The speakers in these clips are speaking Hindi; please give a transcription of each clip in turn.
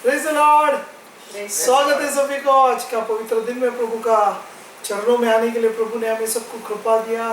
Praise the Lord. स्वागत है सभी को आज का पवित्र दिन में। प्रभु का चरणों में आने के लिए प्रभु ने हमें सबको कृपा दिया।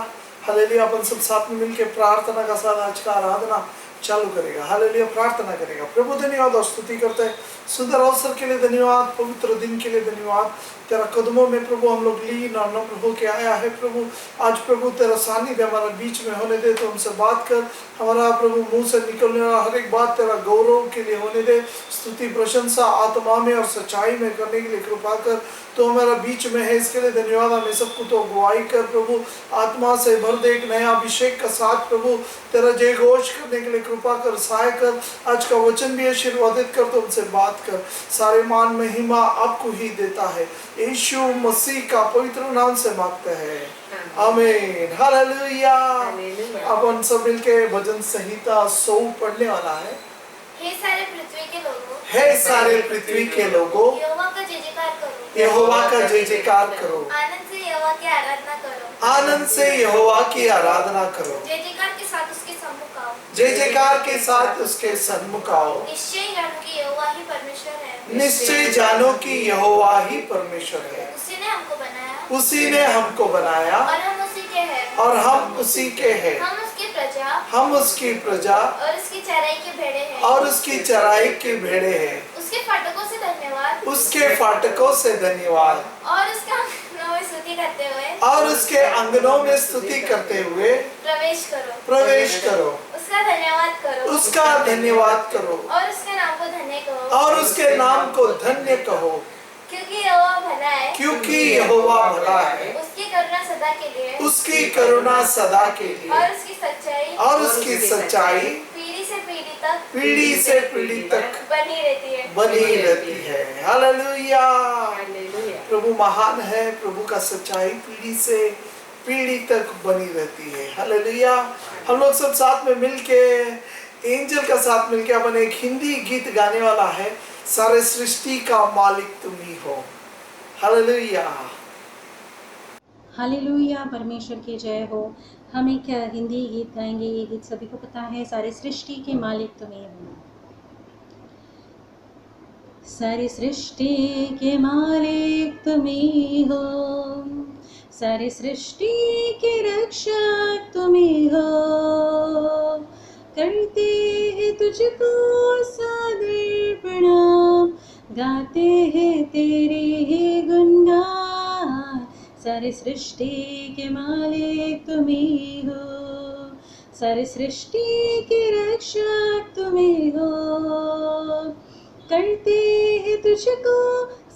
हालेलुया। अपन सब साथ में मिलकर प्रार्थना का साथ आज का आराधना चालू करेगा। हालेलुया। प्रार्थना करेगा। प्रभु धन्यवाद और स्तुति करते हैं। सुंदर अवसर के लिए धन्यवाद, पवित्र दिन के लिए धन्यवाद। तेरा कदमों में प्रभु हम लोग लीन और नम्र होके आया है। प्रभु आज प्रभु तेरा सानिध्य हमारा बीच में होने दे, तो हमसे बात कर। हमारा प्रभु मुंह से निकलने वाला हर एक बात तेरा गौरव के लिए होने दे। स्तुति प्रशंसा आत्मा में और सच्चाई में करने के लिए कृपा कर। तो हमारा बीच में है, इसके लिए धन्यवाद। हमें सबको तो अगुवाई कर प्रभु, आत्मा से भर दे एक नया अभिषेक का साथ प्रभु तेरा जय घोष करने के लिए कृपा कर, सहाय कर। आज का वचन भी आशीर्वादित कर, तो उनसे बात कर। सारे मान महिमा आपको ही देता है, यीशु मसीह का पवित्र नाम से मांगते हैं, आमीन। हालेलुया। अपन सब मिलके भजन संहिता 100 पढ़ने वाला है। हे सारे पृथ्वी के लोगों, हे सारे पृथ्वी के लोगों, यहोवा का जय जयकार करो। यहोवा का जय जयकार करो। आनंद से यहोवा की आराधना करो। आनंद से यहोवा की आराधना करो। जय जयकार के साथ उसके सम्मुख आओ। जय जयकार के साथ उसके सन्मुख आओ। निश्चय जानो कि यहोवा ही परमेश्वर है। निश्चय जानो कि यहोवा ही परमेश्वर है। उसी ने हमको बनाया, उसी ने हमको बनाया और हम उसी के हैं। और हम उसी के हैं। हम उसकी प्रजा, हम उसकी प्रजा और उसकी चराई के भेड़े हैं। और उसकी चराई के भेड़े हैं। उसके फाटकों से धन्यवाद, उसके फाटकों से धन्यवाद, और उसका अंगनों में स्तुति करते हुए, और उसके आंगनों में स्तुति करते हुए प्रवेश करो। प्रवेश करो। उसका धन्यवाद करो। उसका धन्यवाद करो और उसके नाम को धन्य कहो। और उसके नाम को धन्य कहो, क्योंकि यहोवा भला है। क्योंकि यहोवा भला है। उसकी करुणा सदा के लिए, उसकी करुणा सदा के और लिए, उसकी सच्चाई, और उसकी सच्चाई पीढ़ी से पीढ़ी तक, पीढ़ी से पीढ़ी तक बनी रहती है। बनी रहती है। हालेलुया। हालेलुया। प्रभु महान है। प्रभु का सच्चाई पीढ़ी से पीढ़ी तक बनी रहती है। हालेलुया। हम लोग सब साथ में मिलके, एंजल का साथ मिलके अपन एक हिंदी गीत गाने वाला है, सारे सृष्टि का मालिक तुम ही हो। हालेलुया। हालेलुया। परमेश्वर की जय हो। हम एक हिंदी गीत गाएंगे। ये गीत सभी को पता है, सारे सृष्टि के मालिक तुम्हें हो। सारी सृष्टि के मालिक तुम्हें हो, सारी सृष्टि के रक्षक तुम्हें हो। करते हैं तुझको सादर प्रणाम, गाते हैं तेरे ही गुणगान। सारी सृष्टि के मालिक तुम्हें हो, सारी सृष्टि के रक्षक तुम्हें हो। करते हैं तुझको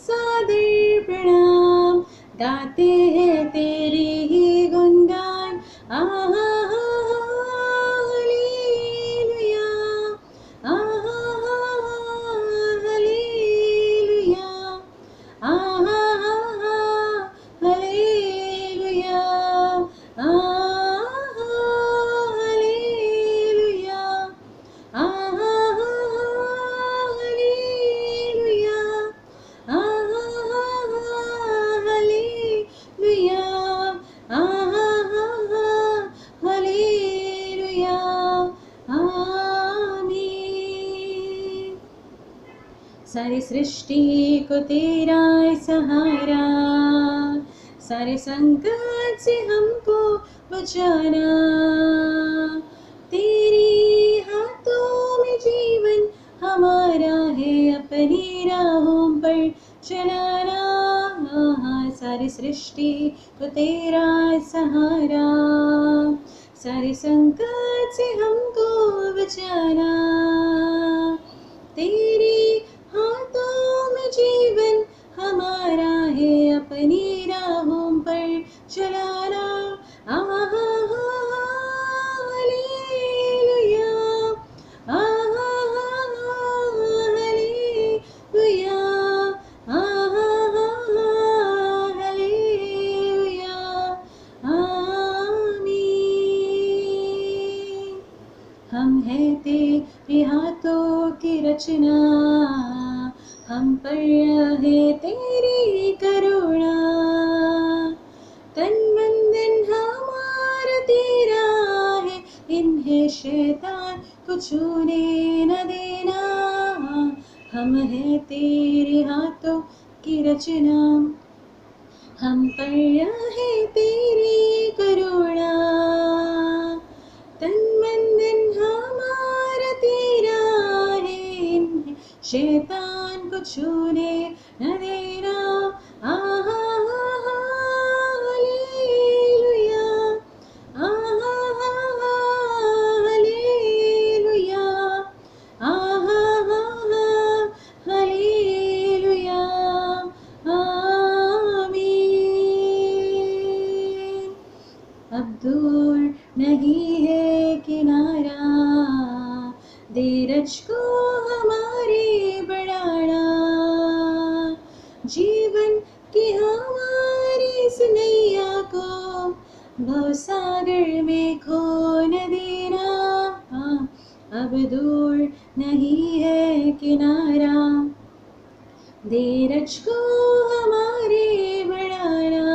सादर प्रणाम, गाते हैं तेरे ही गुणगान। आहा हालेलुया, आहा हालेलुया, आहा हालेलुया, आहा हालेलुया, आहा हालेलुया, आहा हालेलुया, आहा हालेलुया, आमीन। सारी सृष्टि को तेरा सहारा, सारे संकट से हमको बचाना। तेरी हाथों में जीवन हमारा है, अपनी राहों पर चलाना। सारी सृष्टि को तेरा सहारा, सारे संकट से हमको बचाना। तेरी हाथों में जीवन हमारा है, अपनी राहों पर चलाना। आहा हालेलुया, आहा हालेलुया, आहा हालेलुया, आमीन। हम हैं तेरे हाथों की रचना, हम पर है तेरी करुणा। तन मन धन हमारा तेरा है, इन्हें शैतान को छूने न देना। हम हैं तेरे हाथों की रचना, हम पर है तेरी करुणा, तन मन धन हमारा तेरा है, शैतान को छूने न देना। आहा हालेलुया, आहा हालेलुया, आहा हालेलुया, आमीन। अब दूर नहीं है किनारा, धीरज को हमारे बढ़ाना, जीवन की हमारी इस नैया को भवसागर में खो न देना। हाँ, अब दूर नहीं है किनारा, धीरज को हमारे बढ़ाना,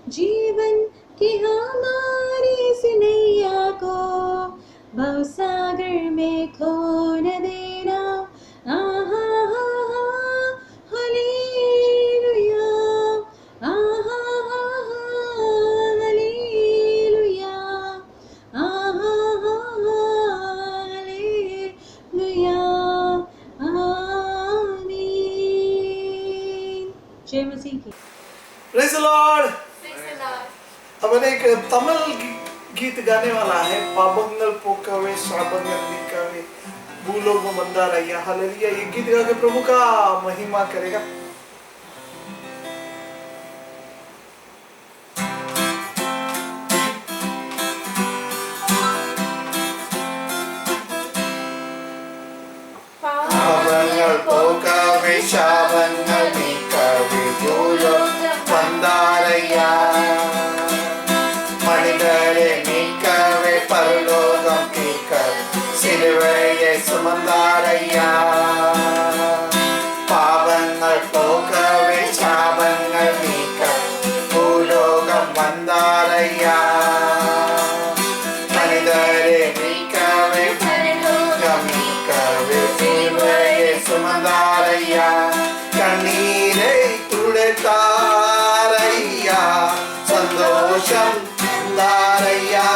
जीवन की हमारी इस नैया को भवसागर में खो न देना। आहा हालेलुया, आहा हालेलुया, आहा हालेलुया, आमीन। जय मसीह की। Praise the Lord. Praise the Lord. अपन एक तमिल गीत गाने वाला है, पाबंगल पोकवे साबंगल निकवे भूलोग मंदारैया। हालेलुया। ये गीत गा के प्रभु का महिमा करेगा। பாவங்கள் போக்கவே சாபங்கள் நீக்கவே பூலோகம் வந்தாரையா, மனிதரை நீக்கவே பரலோகம் தீர்க்க சிலுவையை சுமந்தாரையா. பாவங்கள் போக்கவே சாபங்கள் நீக்க பூலோகம் வந்தாரையா, மனிதரை நீக்கவே பரலோகம் நீக்கவே சிலுவையை சுமந்தாரையா. கண்ணீரை துடைத்தாரையா, சந்தோஷம் தந்தாரையா.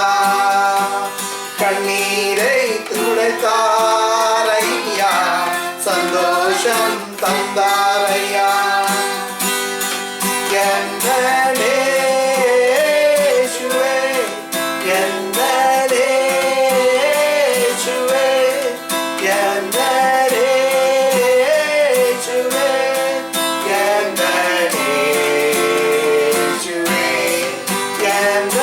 கண்ணீரை துடைத்தாரையா, சந்தோஷம் தந்தாரையா. எந்த இயேசுவே, எந்த இயேசுவே, எந்த இயேசுவே, எந்த இயேசுவே, எந்த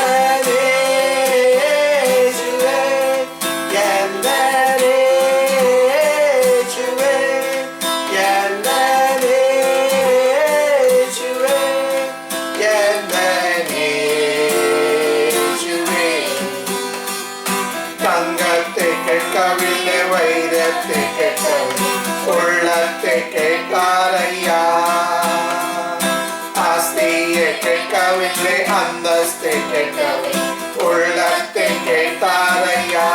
இயேசுவே, எந்த இயேசுவே, எந்த இயேசுவே, எந்த இயேசுவே. தங்கத்தை கேட்கவில்லை, வைரத்தை கேட்கவில்லை, உள்ளத்தை கேட்காரையா. ஆஸ்தியை கேட்கவில்லை, அந்தஸ்தை கேட்கவில்லை, உள்ளத்தை கேட்டாரையா.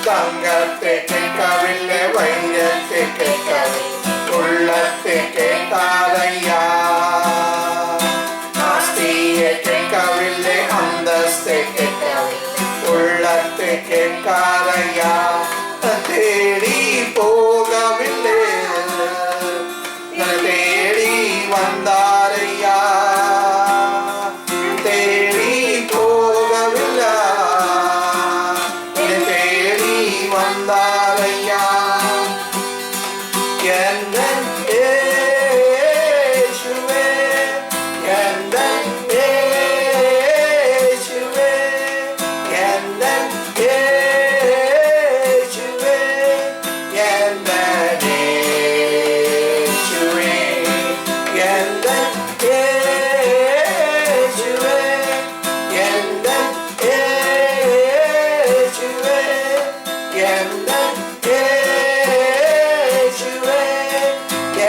தங்கத்தை கேட்கவில்லை, வைரத்தை கேட்கவில்லை, உள்ளத்தை கேட்டாரையா. ஆஸ்தியை கேட்கவில்லை, அந்தஸ்தை கேட்கவில்லை, உள்ளத்தை கேட்காரையா. தேடி போகவில்லை, தேடி வந்தாரையா. தேடி போகவில்லை, தேடி வந்தாரையா. எந்த இயேசுவே, எந்த இயேசுவே, எந்த இயேசுவே, எந்த இயேசுவே, எந்த இயேசுவே, எந்த இயேசுவே, எந்த இயேசுவே,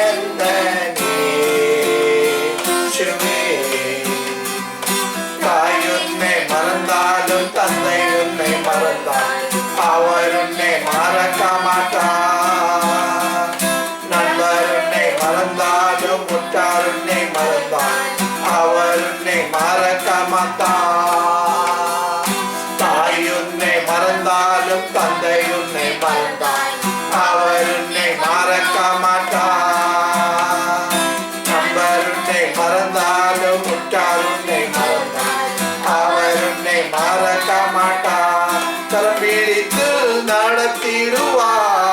எந்த இயேசுவே. தாய் உன்னை மறந்தாலும் தந்தை உன்னை மறந்தால் அவர் உன்னை மறக்க மாட்டார். தந்தை உன்னை மறந்தால் அவர் உன்னை மறக்க மாட்டார். நண்பர் உன்னை மறந்தாலும் உற்றார் உன்னை மறந்தால் அவர் உன்னை மறக்க மாட்டார். கரம் பிடித்து நடத்திடுவார்,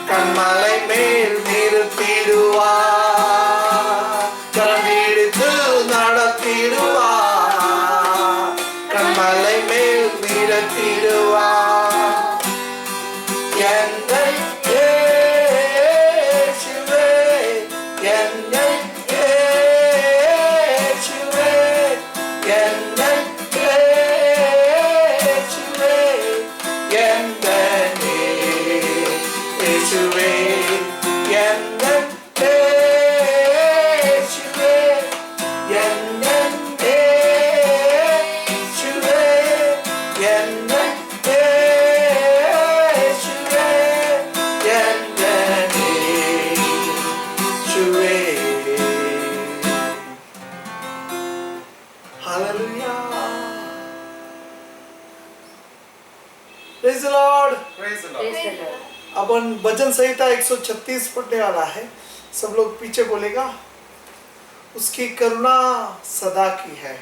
கண்மலை மேல் நிறுத்திடுவார். கரம் பிடித்து நடத்திடுவார், கண்மலை மேல் நிறுத்திடுவார். என்னை இயேசுவே, என்னை இயேசுவே, என்னை இயேசுவே, என்னை இயேசுவே, என்னை இயேசுவே, என்னை இயேசுவே, என்னை இயேசுவே, என்னை இயேசுவே. Hallelujah. Praise the Lord. Praise the Lord. अपन भजन संहिता 136 पढ़ने वाला है. सब लोग पीछे बोलेगा. उसकी करुणा सदा की है.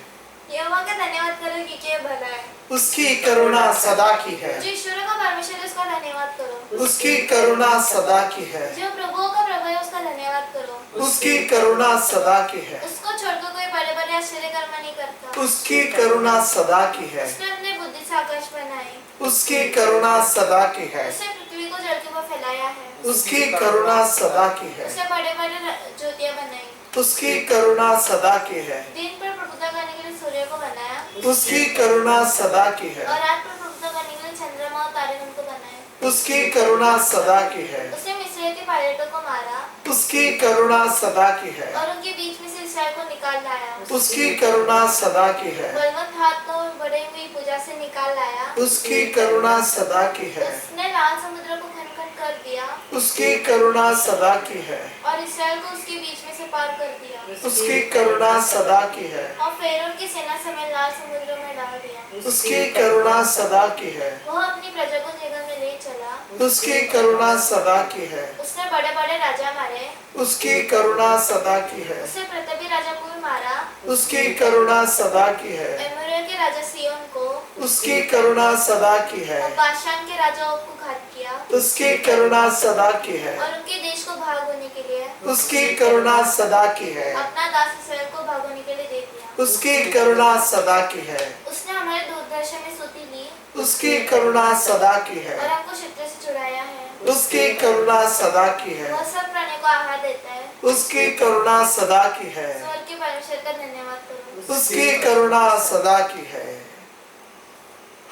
यहोवा का धन्यवाद करो क्योंकि ये भला है। उसकी करुणा सदा की है. जो ईश्वरों का परमेश्वर है उसका धन्यवाद करो। उसकी करुणा सदा की है. जो प्रभुओं का प्रभु है उसका धन्यवाद करो। उसकी करुणा सदा की है. उसको छोड़कर कोई बड़े बड़े आश्चर्य कर्म नहीं करता। उसकी करुणा सदा की है. उसने अपने बुद्धि से आकाश बनाए। उसकी करुणा सदा की है. उसने पृथ्वी को जल के ऊपर फैलाया है। उसकी करुणा सदा की है. उसने बड़े बड़े ज्योतियां बनाई। उसकी करुणा सदा की है. दिन पर प्रभुता करने के लिए सूर्य को बनाया उसकी करुणा सदा की है. और रात पर प्रभुता करने के लिए चंद्रमा और तारे उनको बनाए। उसकी करुणा सदा की है. उसने मिस्र के पायलटों को मारा उसकी करुणा सदा की है. और उनके बीच में से इस्राएल को निकाल लाया। उसकी करुणा सदा की है. बलवंत हाथ को बढ़ी हुई पूजा से निकाल लाया। उसकी करुणा सदा की है. उसने लाल समुद्र को खनन कर दिया उसकी करुणा सदा की है. और इस्राएल को उसके बीच में से पार कर दिया उसकी करुणा सदा की है. और फेरों की सेना समेत लाल समुद्र में डाल दिया। उसकी करुणा सदा की है. वह अपनी प्रजा को जंगल में ले चला। उसकी करुणा सदा की है. उसने बड़े बड़े राजा मारे। उसकी करुणा सदा की है. उसने प्रतापी राजा को भी मारा। उसकी करुणा सदा की है. एमोरियों के राजा सिय्योन को उसकी करुणा सदा की है. और बाशान के राजाओं को घात किया उसकी करुणा सदा की है. और उनके देश को भाग होने के लिए उसकी करुणा सदा की है. अपना दास इस्राएल को भाग होने के लिए दे दिया। उसकी करुणा सदा की है. उसने हमारे दूरदर्शन में सूती ली उसकी करुणा सदा की है. और हमको शित्र से छुड़ाया है। उसकी करुणा सदा की है. वह सब प्राणियों को आहार देता है। उसकी करुणा सदा की है. स्वर्ग के परमेश्वर का धन्यवाद करो। उसकी करुणा सदा की है.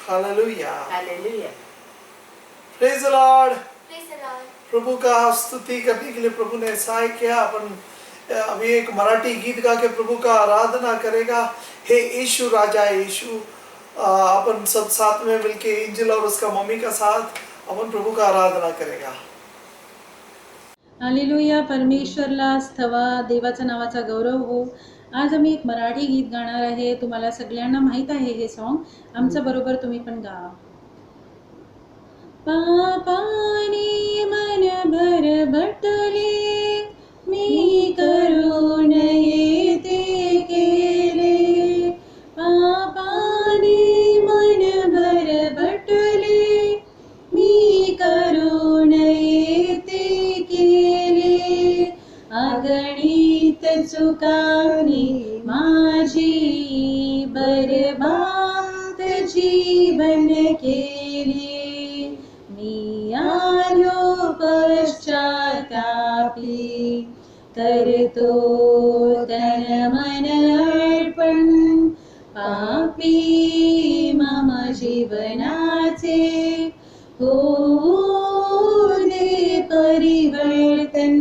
Hallelujah. Hallelujah. Praise the Lord. Praise the Lord. प्रभु का स्तुति करने के लिए प्रभु ने ऐसा ही किया. अपन अभी एक मराठी गीत गा के प्रभु का आराधना करेगा. हे यीशु राजा यीशु. अपन सब साथ में मिलके इंजिल और उसका मम्मी का साथ अपन प्रभु का आराधना करेगा. हालेलुया. परमेश्वरला स्तवा, देवाच्या नावाचा गौरव हो. आज आम्ही एक मराठी गीत गाणार आहे. तुम्हाला सगळ्यांना माहीत आहे हे सॉन्ग. आमच्या बरोबर तुम्ही पण गा. पापाने मन भरभटले, मी करून येते केले. पापाने मन भरभटले, मी करून येते केले. अगणित चुकांनी माझी बरबाद जीवन केले. मी आलो पश्चातापी, करतो तन मन अर्पण. पापी मम जीवनाचे होऊ दे परिवर्तन.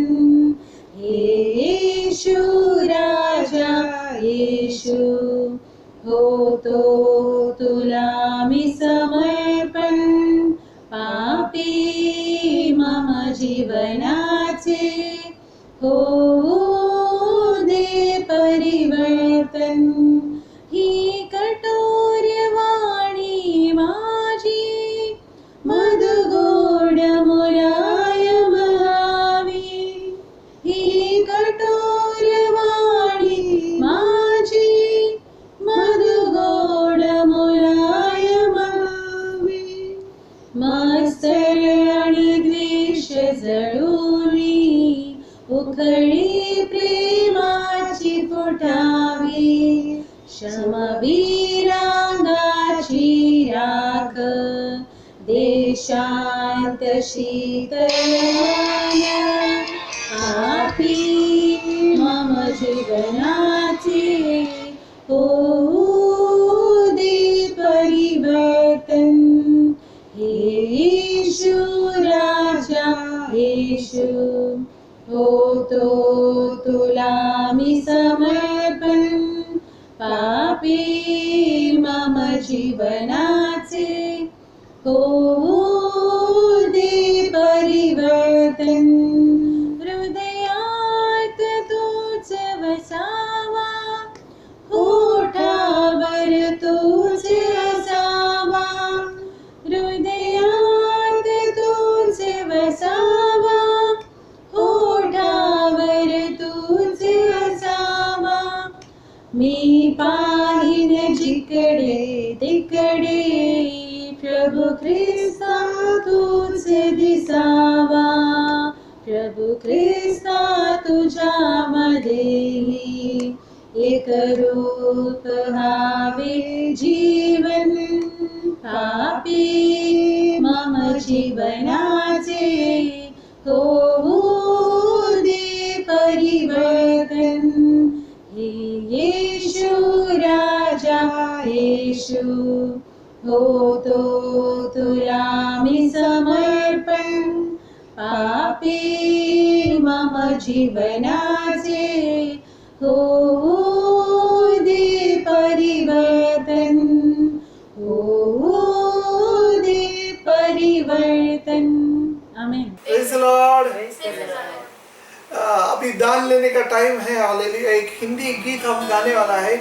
येशू राजा येशू, होतो तुला मी समर्पण. पापी मम जीवनाचे होऊ दे परिवर्तन. ही कठोर वाणी माझी देशांत शीतलमाया आपी मम जीवनाचे होऊ दे परिवर्तन येशू राजा येशू होतो तुला मी समर्पण पापी मम जीवनाचे होऊ दे परिवर्तन हृदयात तूच वसावा होठावर तूच असावा हृदयात तूच वसावा होठावर तूच असावा मी पाहिन जिकडे तिकडे प्रभु ख्रिस्ता तूच दिसावा प्रभु ख्रिस्ता तुझ्यामध्ये एक रूप हावे जीवन पापी मम जीवनाचे होऊ दे परिवर्तन हे येशू राजा येशू होतो तुला मी समर्पण पापी मम जीवनाचे होऊ दे परिवर्तन होऊ दे परिवर्तन आमीन प्रेज द लॉर्ड। अभी दान लेने का टाइम है। हालेलुया। एक हिंदी गीत हम गाने वाला है।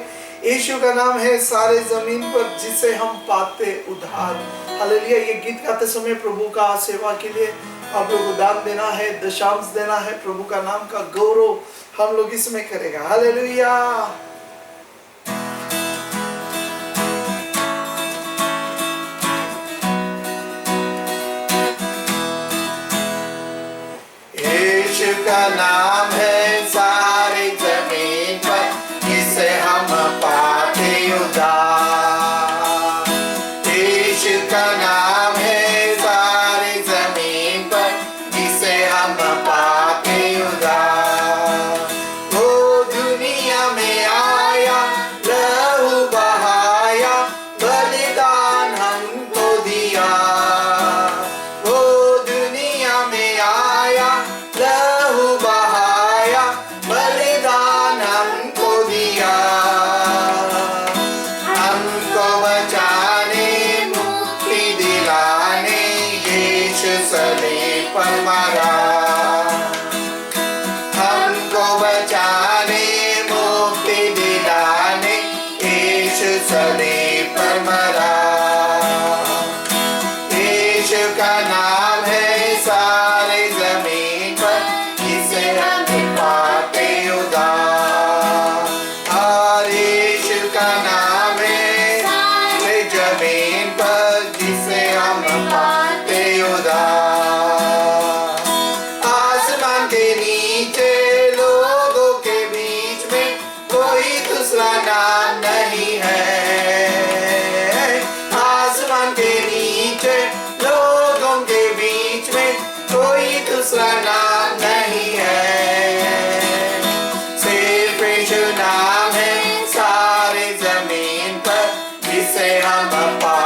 यीशु का नाम है सारे जमीन पर जिसे हम पाते उद्धार। हालेलुया। ये गीत गाते समय प्रभु का सेवा के लिए आप लोगों को दान देना है, दशांश देना है। प्रभु का नाम का गौरव हम लोग इसमें करेगा। हालेलुया। यीशु का नाम है सारी जमीन पर जिसे हम पाते उद्धार। यीशु का नाम है सारी जमीन पर जिसे हम पाते उद्धार। वो दुनिया में आया, लहू बहाया, बलिदान हमको दिया। वो दुनिया में आया, लहू बहाया, बलिदान हमको दिया। हमको बचाने, मुक्ति दिलाने यीशु सलीब पर मरा। हमको बचाने, मुक्ति दिलाने यीशु सलीब पर मरा। यीशु का नाम है सारे जमीन पर जिसे हम पाते उद्धार। और यीशु का नाम है सारे जमीन पर जिसे हम पाते उद्धार। आसमान के नीचे लोगों के बीच में कोई दूसरा नाम नहीं है। आसमान के नीचे लोगों के बीच में कोई दूसरा नाम नहीं है। सिर्फ यीशु नाम है सारे जमीन पर जिसे हम पाते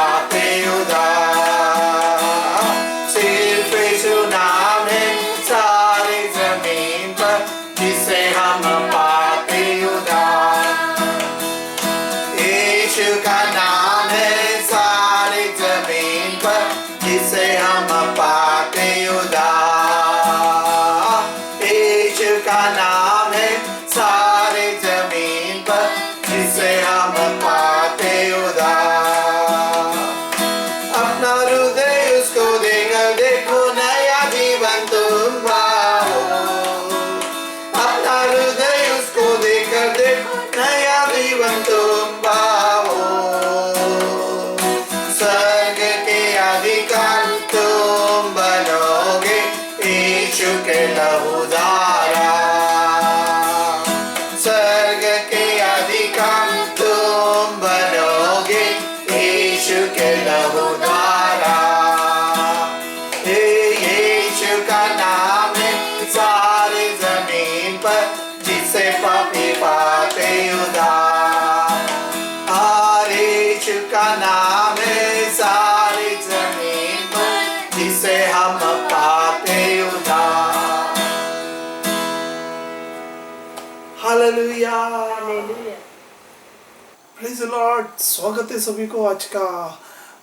लॉर्ड। स्वागत है सभी को आज का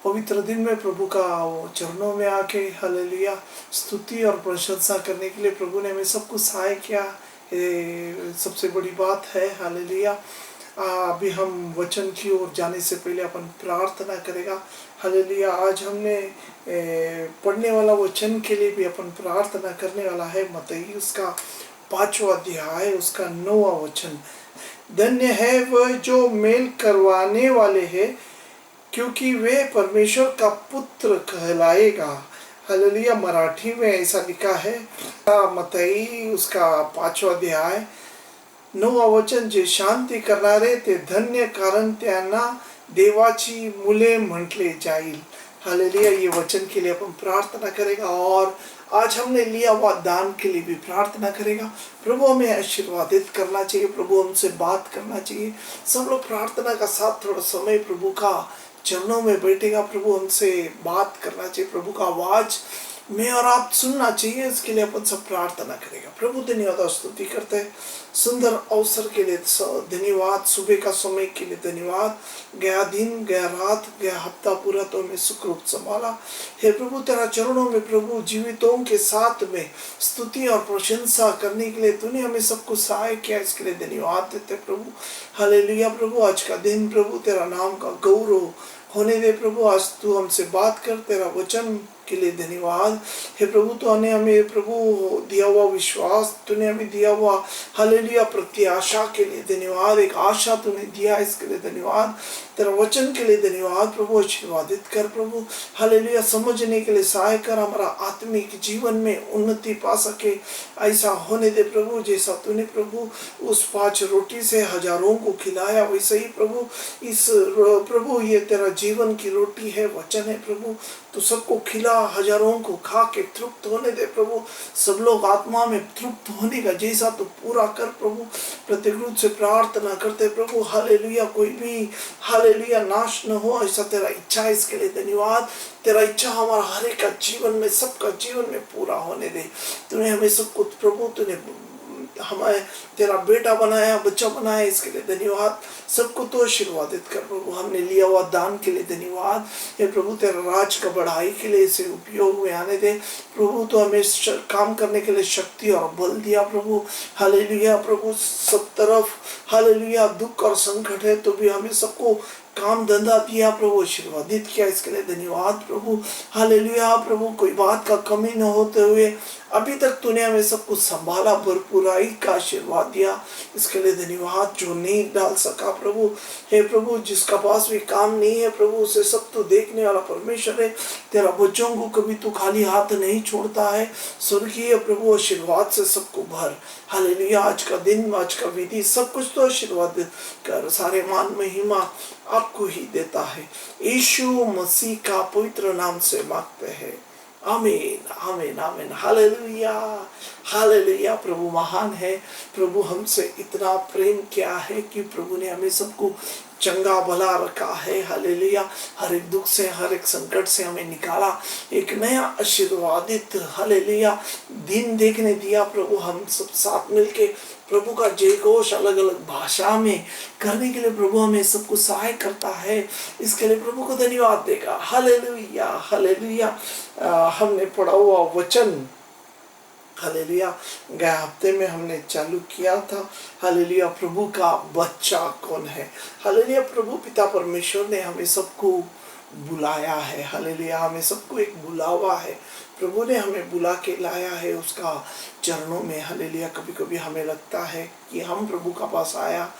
पवित्र दिन में प्रभु का चरणों में आके हालेलुया स्तुति और प्रशंसा करने के लिए प्रभु ने हमें सब कुछ सहाय किया। ये सबसे बड़ी बात है हालेलुया। अभी हम वचन की ओर जाने से पहले अपन प्रार्थना करेगा हालेलुया। आज हमने पढ़ने वाला वचन के लिए भी अपन प्रार्थना करने वाला है। मत्ती उसका 5वां अध्याय उसका 9वां वचन। धन्य है वह जो मेल करवाने वाले हैं, क्योंकि वे परमेश्वर का पुत्र कहलाएगा। हालेलुया। मराठी में ऐसा लिखा है मत्ती उसका 5वां अध्याय 9वां वचन। जे शांती करणारे ते धन्य, कारण त्यांना देवाची मुले म्हटले जाईल। हालेलुया। ये वचन के लिए अपन प्रार्थना करेगा और आज हमने लिया हुआ दान के लिए भी प्रार्थना करेगा। प्रभु हमें आशीर्वादित करना चाहिए, प्रभु हमसे बात करना चाहिए। सब लोग प्रार्थना का साथ थोड़ा समय प्रभु का चरणों में बैठेगा। प्रभु हमसे बात करना चाहिए, प्रभु का आवाज मैं और आप सुनना चाहिए। इसके लिए अपन सब प्रार्थना करेगा। प्रभु धन्यवाद और स्तुति करते हैं सुंदर अवसर के लिए धन्यवाद। सुबह का समय के लिए धन्यवाद। गया दिन, गया रात, गया हफ्ता पूरा तो हमें सुखरूप संभाला। हे प्रभु तेरा चरणों में प्रभु जीवितों के साथ में स्तुति और प्रशंसा करने के लिए तूने हमें सबको सहाय किया। इसके लिए धन्यवाद देते प्रभु। हालेलुया। प्रभु आज का दिन प्रभु तेरा नाम का गौरव होने दे प्रभु। आज तू हमसे बात कर, तेरा वचन के लिए धन्यवाद। हे प्रभु तूने हमें प्रभु दिया हुआ विश्वास, तूने हमें दिया हुआ हालेलुया प्रत्याशा के लिए धन्यवाद। एक आशा तूने दिया, इसके लिए धन्यवाद। तेरा वचन के लिए धन्यवाद प्रभु। आशीर्वादित कर प्रभु। हालेलुया। समझने के लिए सहाय कर, हमारा आत्मिक जीवन में उन्नति पा सके ऐसा होने दे प्रभु। जैसा तूने प्रभु उस 5 रोटी से हजारों को खिलाया, वैसे ही प्रभु इस प्रभु ये तेरा जीवन की रोटी है, वचन है प्रभु। तो सबको खिला, हजारों को खा के तृप्त होने दे प्रभु। सब लोग आत्मा में तृप्त होने का जैसा तो पूरा कर प्रभु। प्रत्येक रूप से प्रार्थना करते प्रभु। हालेलुया। कोई भी हालेलुया नाश न हो ऐसा तेरा इच्छा है, इसके लिए धन्यवाद। तेरा इच्छा हमारा हर एक का जीवन में, सबका जीवन में पूरा होने दे। तूने हमें सब कुछ प्रभु तूने हमें तेरा बेटा बनाया, बच्चा बनाया, इसके लिए धन्यवाद। सबको तो आशीर्वादित कर प्रभु। हमने लिया हुआ दान के लिए धन्यवाद। हे प्रभु तेरा राज का बढ़ाई के लिए इसे उपयोग में आने दे प्रभु। तो हमें काम करने के लिए शक्ति और बल दिया प्रभु। हालेलुया। प्रभु सब तरफ हालेलुया दुख और संकट है तो भी हमें सबको काम धंधा दिया प्रभु, आशीर्वादित किया, इसके लिए धन्यवाद प्रभु। हालेलुया। प्रभु कोई बात का कमी न होते हुए अभी तक तूने हमें सब कुछ संभाला, भरपूराई का आशीर्वाद दिया, इसके लिए धन्यवाद। जो नहीं डाल सका प्रभु, हे प्रभु जिसका पास भी काम नहीं है प्रभु, उसे सब तो देखने वाला परमेश्वर है। तेरा बच्चों को कभी तू खाली हाथ नहीं छोड़ता है। स्वर्गीय प्रभु आशीर्वाद से सबको भर। हालेलुया। आज का दिन, आज का विधि सब कुछ तो आशीर्वाद कर। सारे मान महिमा आपको ही देता है। यीशु मसीह का पवित्र नाम से मांगते हैं, आमीन आमीन आमीन। Hallelujah hallelujah. प्रभु महान है। प्रभु हमसे इतना प्रेम किया है कि प्रभु ने हमें सबको चंगा भला रखा है। हालेलुया। हर एक दुख से, हर एक संकट से हमें निकाला, एक नया आशीर्वादित हालेलुया दिन देखने दिया प्रभु। हम सब साथ मिलके प्रभु का जय घोष अलग अलग भाषा में करने के लिए प्रभु हमें सबको सहाय करता है। इसके लिए प्रभु को धन्यवाद देगा। Hallelujah hallelujah. हमने पढ़ा हुआ वचन हालेलुया गए हफ्ते में हमने चालू किया था। हालेलुया। प्रभु का बच्चा कौन है? हालेलुया। प्रभु पिता परमेश्वर ने हमें सबको बुलाया है। हालेलुया। हमें सबको एक बुलावा है। प्रभु ने हमें बुला के लाया है उसका चरणों में। हालेलुया। कभी कभी हमें लगता है कि हम प्रभु का पास आया,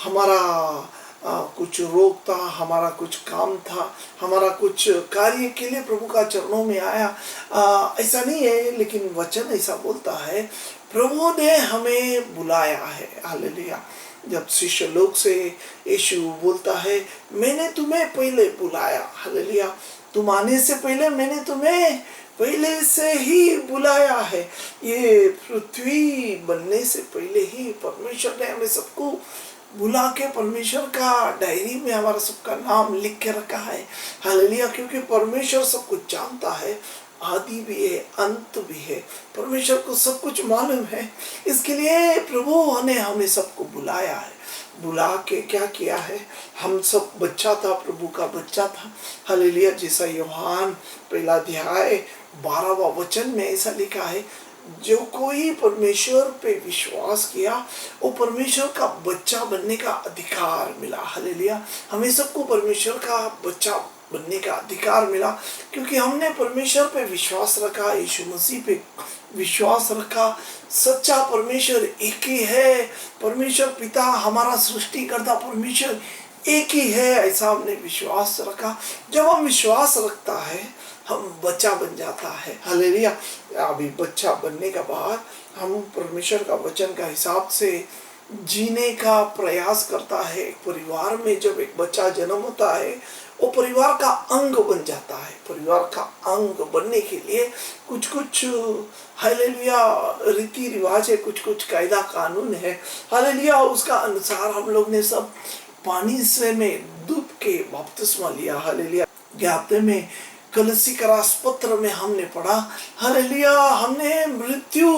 हमारा कुछ रोग था, हमारा कुछ काम था, हमारा कुछ कार्य के लिए प्रभु का चरणों में आया। ऐसा नहीं है, लेकिन वचन ऐसा बोलता है प्रभु ने हमें बुलाया है। हालेलुया। जब शिष्य लोग से यीशु बोलता है मैंने तुम्हें पहले बुलाया। हालेलुया। तुम आने से पहले मैंने तुम्हें पहले से ही बुलाया है। ये पृथ्वी बनने से पहले ही परमेश्वर ने हमें सबको बुला के परमेश्वर का डायरी में हमारा सबका नाम लिख के रखा है। हालेलुया। क्योंकि परमेश्वर सब कुछ जानता है, आदि भी है, अंत भी है। परमेश्वर को सब कुछ मालूम है। इसके लिए प्रभु ने हमें सबको बुलाया है। बुला के क्या किया है, हम सब बच्चा था, प्रभु का बच्चा था। हालेलुया। जैसा यूहन्न पहला अध्याय 12वां वचन में ऐसा लिखा है, जो कोई परमेश्वर पे विश्वास किया वो परमेश्वर का बच्चा बनने का अधिकार मिला। हालेलुया। हमें सबको परमेश्वर का बच्चा बनने का अधिकार मिला क्योंकि हमने परमेश्वर पे विश्वास रखा, यीशु मसीह पे विश्वास रखा। सच्चा परमेश्वर एक ही है, परमेश्वर पिता हमारा सृष्टिकर्ता परमेश्वर एक ही है, ऐसा हमने विश्वास रखा। जब हम विश्वास रखता है हम बच्चा बन जाता है। हालेलुया। अभी बच्चा बनने के बाद हम परमेश्वर का वचन का हिसाब से जीने का प्रयास करता है। एक परिवार में जब एक बच्चा जन्म होता है वो परिवार का अंग बन जाता है। परिवार का अंग बनने के लिए कुछ कुछ हालेलुया रीति रिवाज है, कुछ कुछ कायदा कानून है। हालेलुया। उसका अनुसार हम लोग ने सब पानी से में डूब के बपतिस्मा लिया। हालेलुया। ज्ञाते में कलसी का राजपत्र में हमने पढ़ा, हालेलुया, हमने मृत्यु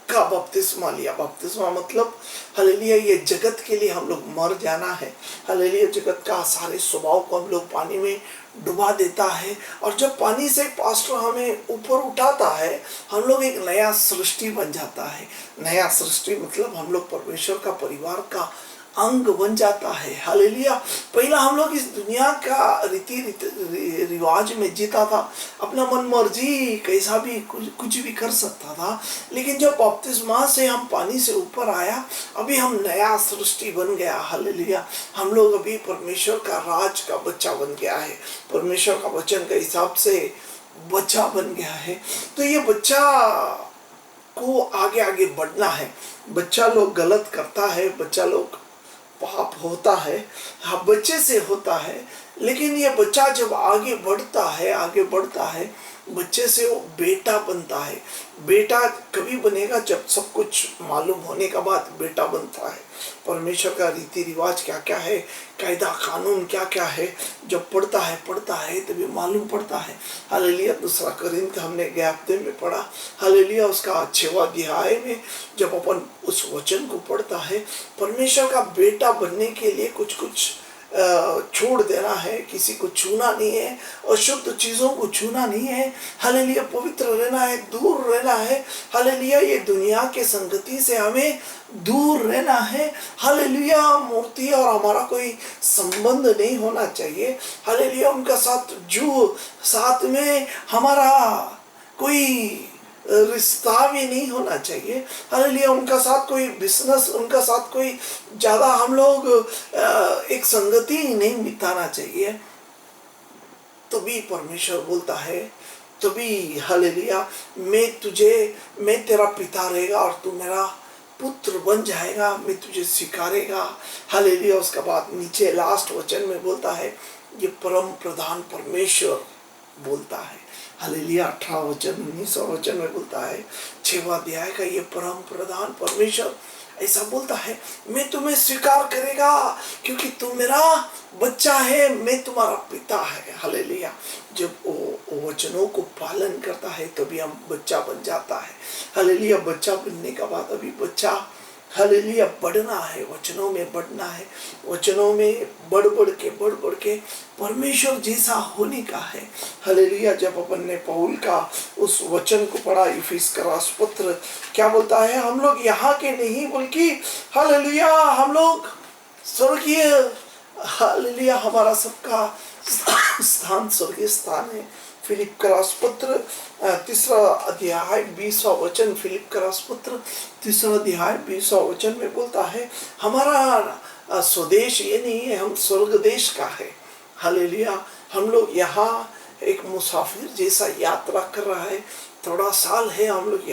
का बपतिस्मा लिया। बपतिस्मा मतलब हालेलुया ये जगत के लिए हम लोग मर जाना है। हालेलुया। जगत का सारे स्वभाव को हम लोग पानी में डुबा देता है और जब पानी से पास्टर हमें ऊपर उठाता है हम लोग एक नया सृष्टि बन जाता है। नया सृष्टि मतलब हम लोग परमेश्वर का परिवार का अंग बन जाता है। हालेलुया। पहला हम लोग इस दुनिया का रीति रिवाज में जीता था, अपना मन मर्जी कैसा भी कुछ भी कर सकता था। लेकिन जब बपतिस्मा से हम पानी से ऊपर आया अभी हम नया सृष्टि बन गया। हालेलुया। हम लोग अभी परमेश्वर का राज का बच्चा बन गया है, परमेश्वर का वचन के हिसाब से बच्चा बन गया है। तो ये बच्चा को आगे आगे बढ़ना है। बच्चा लोग गलत करता है, बच्चा लोग पाप होता है, हाँ बच्चे से होता है, लेकिन ये बच्चा जब आगे बढ़ता है बच्चे से वो बेटा बनता है। बेटा कभी बनेगा जब सब कुछ मालूम होने के बाद बेटा बनता है। परमेश्वर का रीति रिवाज क्या क्या है, कायदा कानून क्या क्या है, जब पढ़ता है तभी मालूम पड़ता है। हालेलुया। दूसरा कोरिन्थ हमने गए हफ्ते में पढ़ा। हालेलुया। उसका 6वां अध्याय में जब अपन उस वचन को पढ़ता है, परमेश्वर का बेटा बनने के लिए कुछ कुछ छोड़ देना है, किसी को छूना नहीं है, अशुद्ध चीजों को छूना नहीं है। हालेलुया। पवित्र रहना है, दूर रहना है। हालेलुया। ये दुनिया के संगति से हमें दूर रहना है। हालेलुया। मूर्ति और हमारा कोई संबंध नहीं होना चाहिए। हालेलुया। उनका साथ में हमारा कोई रिश्ता भी नहीं होना चाहिए। हालेलुया। उनका साथ कोई बिजनेस, उनका साथ कोई ज़्यादा हम लोग एक संगति नहीं बिताना चाहिए। तभी परमेश्वर बोलता है, तभी हालेलुया मैं तेरा पिता रहेगा और तू मेरा पुत्र बन जाएगा, मैं तुझे स्वीकारेगा। हालेलुया। उसके बाद नीचे लास्ट वचन में बोलता है ये परम प्रधान परमेश्वर बोलता है। हालेलुया। 18 वचन 19 वचन में बोलता है, 6वां अध्याय का ये परम प्रधान परमेश्वर ऐसा बोलता है, मैं तुम्हें स्वीकार करेगा क्योंकि तुम मेरा बच्चा है, मैं तुम्हारा पिता है। हालेलुया। जब वो वचनों को पालन करता है तभी हम बच्चा बन जाता है। हालेलुया। बच्चा बनने के बाद अभी बच्चा हालेलुया बढ़ना है, वचनों में बढ़ना है, वचनों में बढ़ बढ़ के परमेश्वर जैसा होने का है। हालेलुया। जब अपन ने पौल का उस वचन को पढ़ा, इफिस का राजपत्र क्या बोलता है, हम लोग यहाँ के नहीं बल्कि हालेलुया हम लोग स्वर्गीय, हालेलुया हमारा सबका स्थान स्वर्गीय स्थान है। फिलिप का राजपत्र 3 अध्याय 20वां वचन, फिलिप का राजपत्र 3 अध्याय 20वां वचन में बोलता है हमारा स्वदेश ये नहीं है, हम स्वर्ग देश का है। हालेलुया। हम लोग यहाँ एक मुसाफिर जैसा यात्रा कर रहा है, थोड़ा साल है हम लोग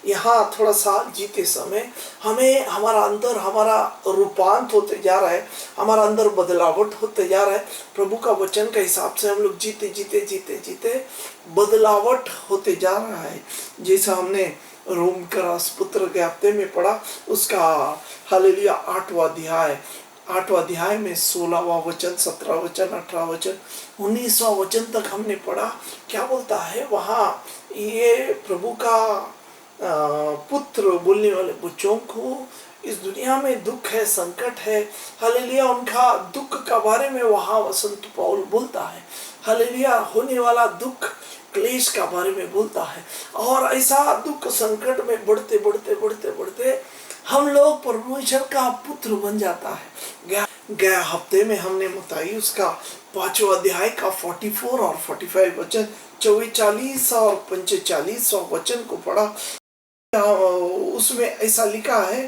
यहाँ थोड़ा साल जीते समय हमें हमारा अंदर हमारा रूपांतर होते जा रहा है, हमारा अंदर बदलावट होते जा रहा है। प्रभु का वचन के हिसाब से हम लोग जीते बदलावट होते जा रहा है। जैसा हमने रोम का राजपुत्र के हफ्ते में पढ़ा उसका हालेलुया 8वां अध्याय में 16वां वचन, 17वां वचन, 18वां वचन, 19वां वचन तक हमने पढ़ा। क्या बोलता है वहाँ, ये प्रभु का पुत्र बोलने वाले बच्चों को इस दुनिया में दुख है, संकट है। हालेलुया, उनका दुख का बारे में वहाँ संत पौल बोलता है। हालेलुया, होने वाला दुख क्लेश का बारे में बोलता है। और ऐसा दुख संकट में बढ़ते बढ़ते बढ़ते बढ़ते हम लोग परमेश्वर का पुत्र बन जाता है। गया हफ्ते में हमने मत्ती उसका 5वां अध्याय का 44 और 45 वचन, 44 और 45 वचन को पढ़ा। उसमें ऐसा लिखा है,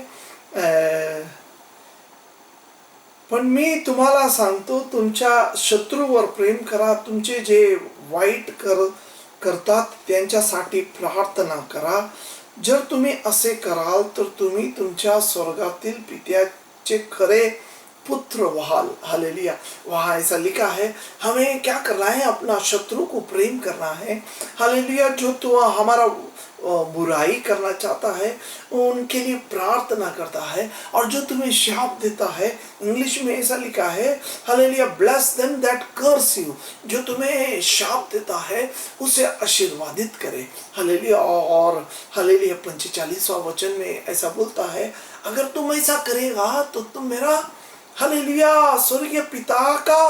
पण मी तुम्हाला सांगतो, तुमच्या शत्रूवर प्रेम करा, तुमचे जे वाईट करतात त्यांच्यासाठी प्रार्थना करा। जर तुम्ही असे कराल तर तुम्ही तुमच्या स्वर्गातील पित्याचे खरे पुत्र व्हाल। हालेलुया, वहाँ ऐसा लिखा है हमें क्या करना है, अपना शत्रु को प्रेम करना है। हालेलुया, जो तो हमारा बुराई करना चाहता है उनके लिए प्रार्थना करता है। और जो तुम्हें शाप देता है, इंग्लिश में ऐसा लिखा है hallelujah, bless them that curse you, जो तुम्हें शाप देता है उसे आशीर्वादित करे। हालेलुया, और हालेलुया 45वां वचन में ऐसा बोलता है, अगर तुम ऐसा करेगा तो तुम मेरा हालेलुया स्वर्गीय पिता का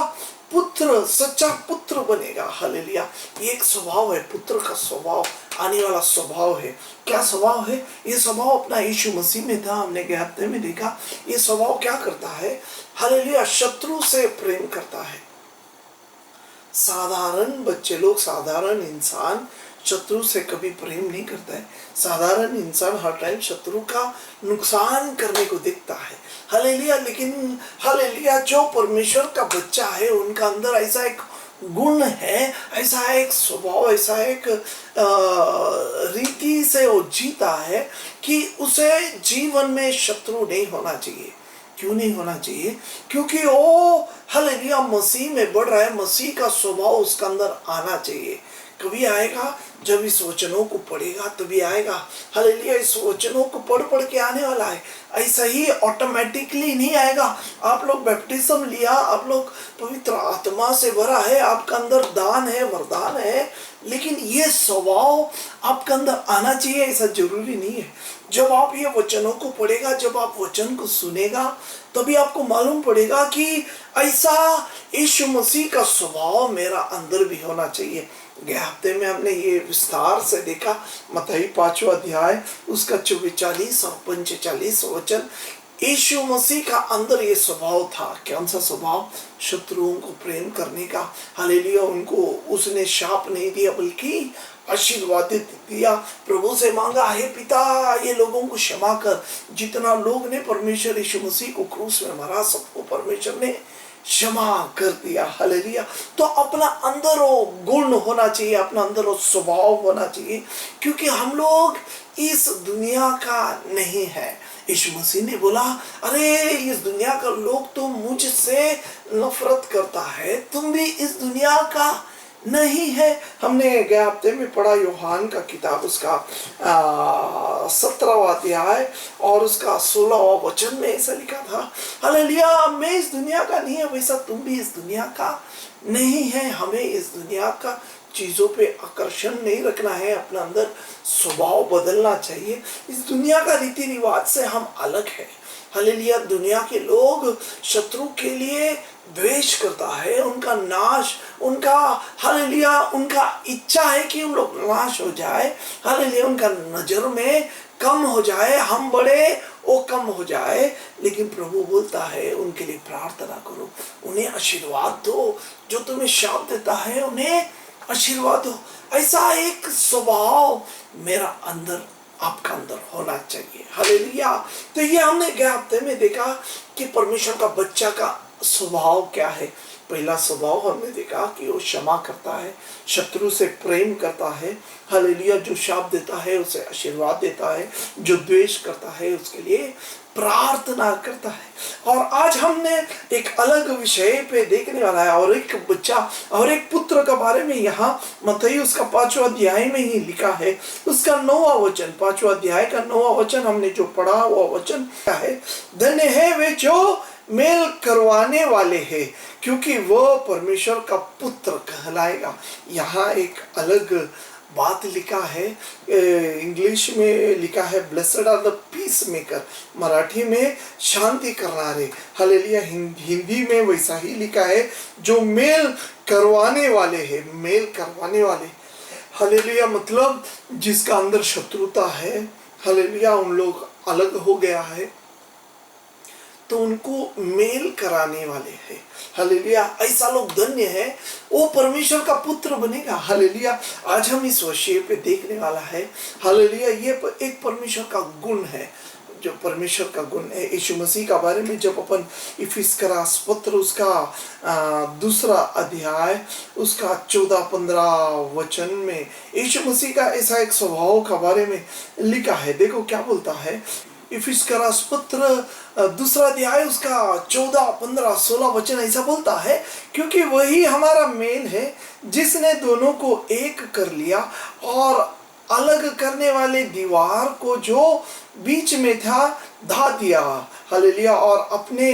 पुत्र, सच्चा पुत्र बनेगा। हालेलुया, ये एक स्वभाव है, पुत्र का स्वभाव, आने वाला स्वभाव है। क्या स्वभाव है? ये स्वभाव अपना यीशु मसीह में था, हमने गए हफ्ते में देखा। ये स्वभाव क्या करता है? हालेलुया, शत्रु से प्रेम करता है। साधारण बच्चे लोग, साधारण इंसान शत्रु से कभी प्रेम नहीं करता है। साधारण इंसान हर टाइम शत्रु का नुकसान करने को देखता है। हालेलुया, लेकिन हालेलुया, जो परमेश्वर का बच्चा है उनका अंदर ऐसा एक गुण है, ऐसा एक स्वभाव, ऐसा एक रीति से वो जीता है कि उसे जीवन में शत्रु नहीं होना चाहिए। क्यों नहीं होना चाहिए? क्योंकि वो हालेलुया मसीह में बढ़ रहा है, मसीह का स्वभाव उसका अंदर आना चाहिए। कभी आएगा जब इस वचनों को पढ़ेगा, तभी आएगा। हालेलुया, इस वचनों को पढ़ पढ़ के आने वाला है। ऐसा ही ऑटोमेटिकली नहीं आएगा। आप लोग बैप्टिज्म लिया, आप लोग पवित्र आत्मा से भरा है, आपका अंदर दान है, वरदान है, लेकिन ये स्वभाव आपका अंदर आना चाहिए ऐसा जरूरी नहीं है। जब आप ये वचनों को पढ़ेगा, जब आप वचन को सुनेगा, तभी आपको मालूम पड़ेगा कि ऐसा यीशु मसीह का स्वभाव मेरा अंदर भी होना चाहिए। गए हफ्ते में हमने ये विस्तार से देखा, मत्ती 5वां अध्याय उसका 44 और 45 वचन। यीशु मसीह का अंदर ये स्वभाव था। कौन सा स्वभाव? शत्रुओं को प्रेम करने का। हालेलुया, उनको उसने शाप नहीं दिया बल्कि आशीर्वादित दिया। प्रभु से मांगा, हे पिता, ये लोगों को क्षमा कर। जितना लोग ने परमेश्वर यीशु मसीह को क्रूस में मारा, सबको परमेश्वर ने क्षमा कर दिया। हालेलुया, तो अपना अंदर वो गुण होना चाहिए, अपना अंदर वो स्वभाव होना चाहिए, क्योंकि हम लोग इस दुनिया का नहीं है। यीशु मसीह ने बोला, अरे इस दुनिया का लोग तो मुझसे नफरत करता है, तुम भी इस दुनिया का नहीं है। हमने गए हफ्ते में पढ़ा यूहन्ना का किताब, उसका 17वां अध्याय और उसका 16वां वचन में ऐसा लिखा था, हालेलुया, मैं इस दुनिया का नहीं है, वैसा तुम भी इस दुनिया का नहीं है। हमें इस दुनिया का चीज़ों पे आकर्षण नहीं रखना है, अपना अंदर स्वभाव बदलना चाहिए। इस दुनिया का रीति रिवाज से हम अलग हैं। हालेलुया, दुनिया के लोग शत्रु के लिए द्वेष करता है, उनका नाश, उनका हालेलुया, उनका इच्छा है कि उन लोग नाश हो जाए। हालेलुया, उनका नजर में कम हो जाए, हम बड़े वो कम हो जाए। लेकिन प्रभु बोलता है उनके लिए प्रार्थना करो, उन्हें आशीर्वाद दो। जो तुम्हें शाप देता है उन्हें आशीर्वाद दो। ऐसा एक स्वभाव मेरा अंदर, आपका अंदर होना चाहिए। हालेलुया, तो ये हमने गए हफ्ते में देखा कि परमेश्वर का बच्चा का स्वभाव क्या है। पहला स्वभाव हमने देखा कि वो क्षमा करता है, शत्रु से प्रेम करता है। हालेलुया, जो शाप देता है उसे आशीर्वाद देता है, जो द्वेष करता है उसके लिए प्रार्थना करता है। और आज हमने एक अलग विषय पे देखने वाला है, और एक बच्चा और एक पुत्र के बारे में यहाँ मत्ती उसका 5वां अध्याय में ही लिखा है, उसका 9वां वचन, 5वां अध्याय का 9वां वचन हमने जो पढ़ा वो वचन क्या है? धन्य है वे जो मेल करवाने वाले हैं, क्योंकि वह परमेश्वर का पुत्र कहलाएगा। यहाँ एक अलग बात लिखा है, इंग्लिश में लिखा है blessed are the peace maker, Marathi में शांति करनारे। हालेलुया। हिंदी में वैसा ही लिखा है, जो मेल करवाने वाले हैं, मेल करवाने वाले। हालेलुया। मतलब जिसका अंदर शत्रुता है, हालेलुया, उन लोग अलग हो गया है तो उनको मेल कराने वाले हैं। हालेलुया। ऐसा लोग धन्य है, वो परमेश्वर का पुत्र बनेगा। हालेलुया। आज हम इस विषय पे देखने वाला है। हालेलुया। ये एक परमेश्वर का गुण है, जो परमेश्वर का गुण है यीशु मसीह का बारे में। जब अपन इफिसियों पत्र उसका 2 अध्याय उसका 14-15 वचन में यीशु मसीह का ऐसा एक स्वभाव का बारे में लिखा है। देखो क्या बोलता है, इफिसियों पत्र 2 अध्याय उसका 14, 15, 16 वचन ऐसा बोलता है, क्योंकि वही हमारा मेल है जिसने दोनों को एक कर लिया और अलग करने वाले दीवार को जो बीच में था ढा दिया। हालेलुया। और अपने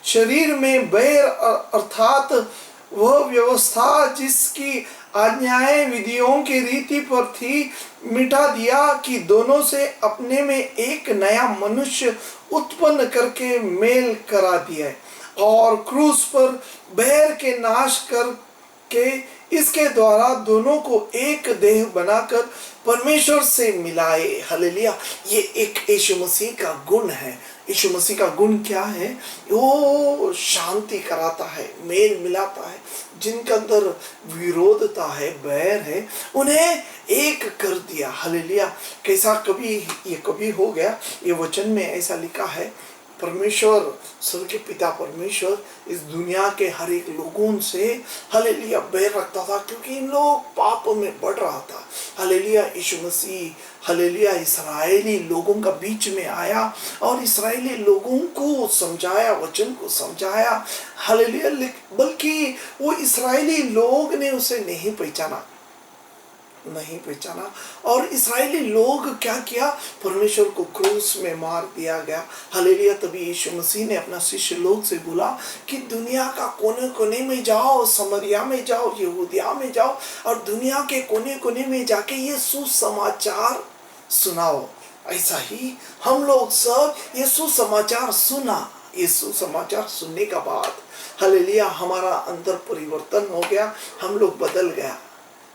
शरीर में बैर अर्थात वह व्यवस्था जिसकी आज्ञाएं विधियों की रीति पर थी मिटा दिया, कि दोनों से अपने में एक नया मनुष्य उत्पन्न करके मेल करा दिया, और क्रूस पर बैर के नाश करके इसके द्वारा दोनों को एक देह बनाकर परमेश्वर से मिलाए। हालेलुया। ये एक यीशु मसीह का गुण है। यीशु मसीह का गुण क्या है? वो शांति कराता है, मेल मिलाता है। जिनके अंदर विरोधता है, बैर है, उन्हें एक कर दिया। हालेलुया। कैसा कभी हो गया, ये वचन में ऐसा लिखा है, परमेश्वर, स्वर्ग के पिता परमेश्वर इस दुनिया के हर एक लोगों से हालेलुया बैर रखता था, क्योंकि इन लोग पाप में बढ़ रहा था। हालेलुया। यीशु मसीह हालेलुया इस्राएली लोगों का बीच में आया और इस्राएली लोगों को समझाया, वचन को समझाया। हालेलुया। बल्कि वो इस्राएली लोग ने उसे नहीं पहचाना और इस्राएली लोग क्या किया, परमेश्वर को क्रूस में मार दिया गया। हालेलुया। तभी यीशु मसीह ने अपना शिष्य लोग से बोला कि दुनिया का कोने कोने में जाओ, समरिया में जाओ, यहूदिया में जाओ, और दुनिया के कोने कोने में जाके ये सुसमाचार सुनाओ। ऐसा ही हम लोग सब ये सुसमाचार सुना। ये सुसमाचार सुनने का बाद हालेलुया हमारा अंदर परिवर्तन हो गया, हम लोग बदल गया।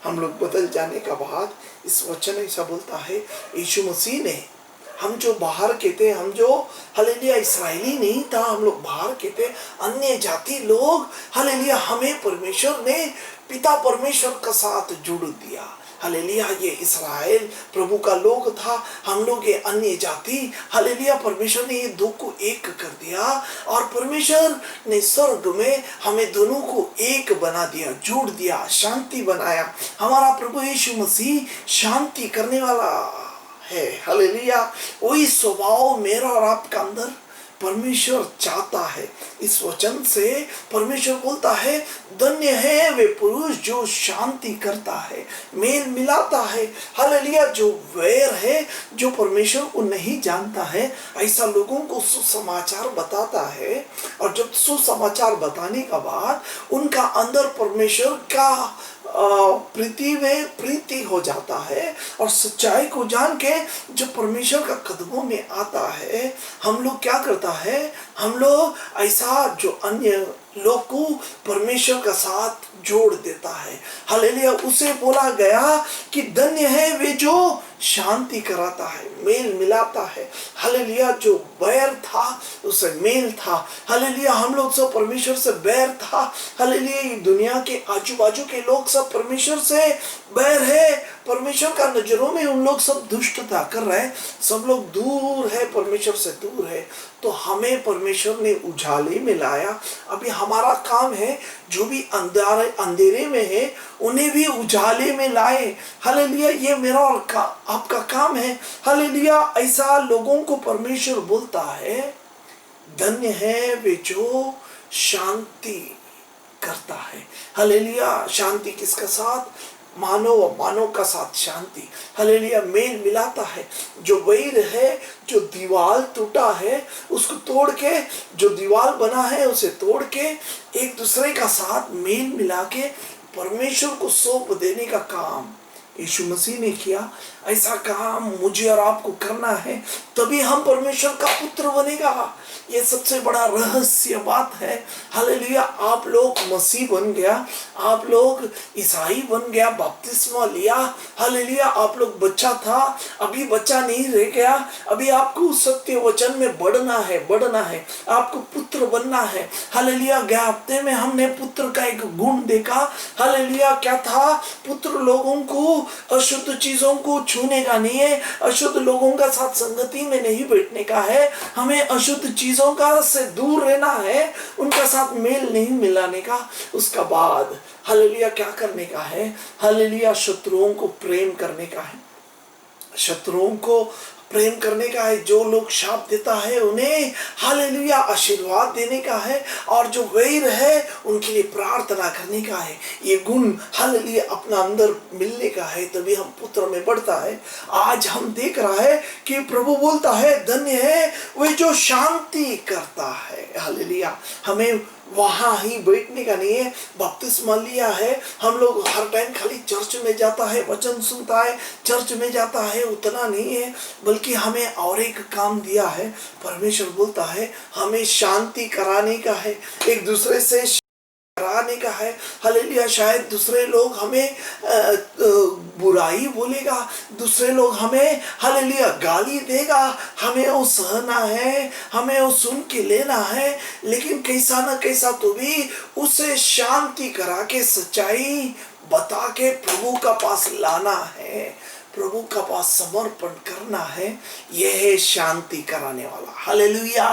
हम लोग बदल जाने का बाद इस वचन ऐसा बोलता है, यीशु मसीह ने, हम जो बाहर के थे, हम जो हालेलुया इस्राएली नहीं था, हम लोग बाहर के थे, अन्य जाति लोग, हालेलुया हमें परमेश्वर ने पिता परमेश्वर का साथ जोड़ दिया। हालेलुया। ये इस्राएल प्रभु का लोग था, हम लोग ये अन्य जाति। हालेलुया। परमेश्वर ने ये दो को एक कर दिया और परमेश्वर ने स्वर्ग में हमें दोनों को एक बना दिया, जोड़ दिया, शांति बनाया। हमारा प्रभु यीशु मसीह शांति करने वाला है। हालेलुया। वही स्वभाव मेरा और आपका अंदर परमेश्वर चाहता है। इस वचन से परमेश्वर बोलता है, धन्य है वे पुरुष जो शांति करता है, मेल मिलाता है। हालेलुया। जो वैर है, जो परमेश्वर को नहीं जानता है, ऐसा लोगों को सुसमाचार बताता है, और जब सुसमाचार बताने का बाद उनका अंदर परमेश्वर का प्रीति में प्रीति हो जाता है, और सच्चाई को जान के जब परमेश्वर का कदमों में आता है, हम लोग क्या करता है, हम लोग ऐसा जो अन्य लोग को परमेश्वर का साथ जोड़ देता है। हालेलुया। उसे बोला गया कि धन्य है वे जो शांति कराता है, मेल मिलाता है। हालेलुया। जो बैर था उसे मेल था। हालेलुया। हम लोग सब परमेश्वर से बैर था। हालेलुया। दुनिया के आजू बाजू के लोग सब परमेश्वर से बैर है। परमेश्वर का नजरों में उन लोग सब दुष्टता कर रहे हैं, सब लोग दूर है, परमेश्वर से दूर है। तो हमें परमेश्वर ने उजाले में लाया। अभी हमारा काम है, जो भी अंधेरे में है उन्हें भी उजाले में लाए। हालेलुया। ये मेरा और आपका काम है। हालेलुया। ऐसा लोगों को परमेश्वर बोलता है, धन्य है वे जो शांति करता है। हालेलुया। शांति किसका साथ? मानव और मानव का साथ शांति, हालेलुया, मेल मिलाता है। जो वैर है, जो दीवार टूटा है उसको तोड़ के, जो दीवार बना है उसे तोड़ के एक दूसरे का साथ मेल मिला के परमेश्वर को सौंप देने का काम यीशु मसीह ने किया। ऐसा काम मुझे और आपको करना है, तभी हम परमेश्वर का पुत्र बनेगा। ये सबसे बड़ा रहस्य बात है। हालेलुया, आप लोग मसीह बन गया, आप लोग ईसाई बन गया, बपतिस्मा लिया। हालेलुया, आप लोग बच्चा था, अभी बच्चा नहीं रह गया, अभी आपको सत्य वचन में बढ़ना है, आपको पुत्र बनना है। हालेलुया, गया हफ्ते में हमने पुत्र का एक गुण देखा। हालेलुया, क्या था? पुत्र लोगों को अशुद्ध चीजों को छूने का नहीं है, अशुद्ध लोगों का साथ संगति में नहीं बैठने का है, हमें अशुद्ध चीजों का से दूर रहना है, उनका साथ मेल नहीं मिलाने का। उसका बाद हालेलुया क्या करने का है? हालेलुया, शत्रुओं को प्रेम करने का है, शत्रुओं को प्रेम करने का है। जो लोग शाप देता है उन्हें हालेलुया आशीर्वाद देने का है, और जो वैर है उनके लिए प्रार्थना करने का है। ये गुण हालेलुया अपना अंदर मिलने का है, तभी हम पुत्र में बढ़ता है। आज हम देख रहा है कि प्रभु बोलता है धन्य है वह जो शांति करता है। हालेलुया, हमें वहाँ ही बैठने का नहीं है। बपतिस्मा लिया है, हम लोग हर टाइम खाली चर्च में जाता है, वचन सुनता है, चर्च में जाता है, उतना नहीं है, बल्कि हमें और एक काम दिया है। परमेश्वर बोलता है हमें शांति कराने का है, एक दूसरे से कराने का है। हालेलुया, शायद दूसरे लोग हमें बुराई बोलेगा, दूसरे लोग हमें हालेलुया गाली देगा, हमें वो सहना है, हमें वो सुन के लेना है, लेकिन कैसा ना कैसा तो भी उसे शांति करा के सच्चाई बता के प्रभु का पास लाना है, प्रभु का पास समर्पण करना है। यह है शांति कराने वाला। हालेलुया,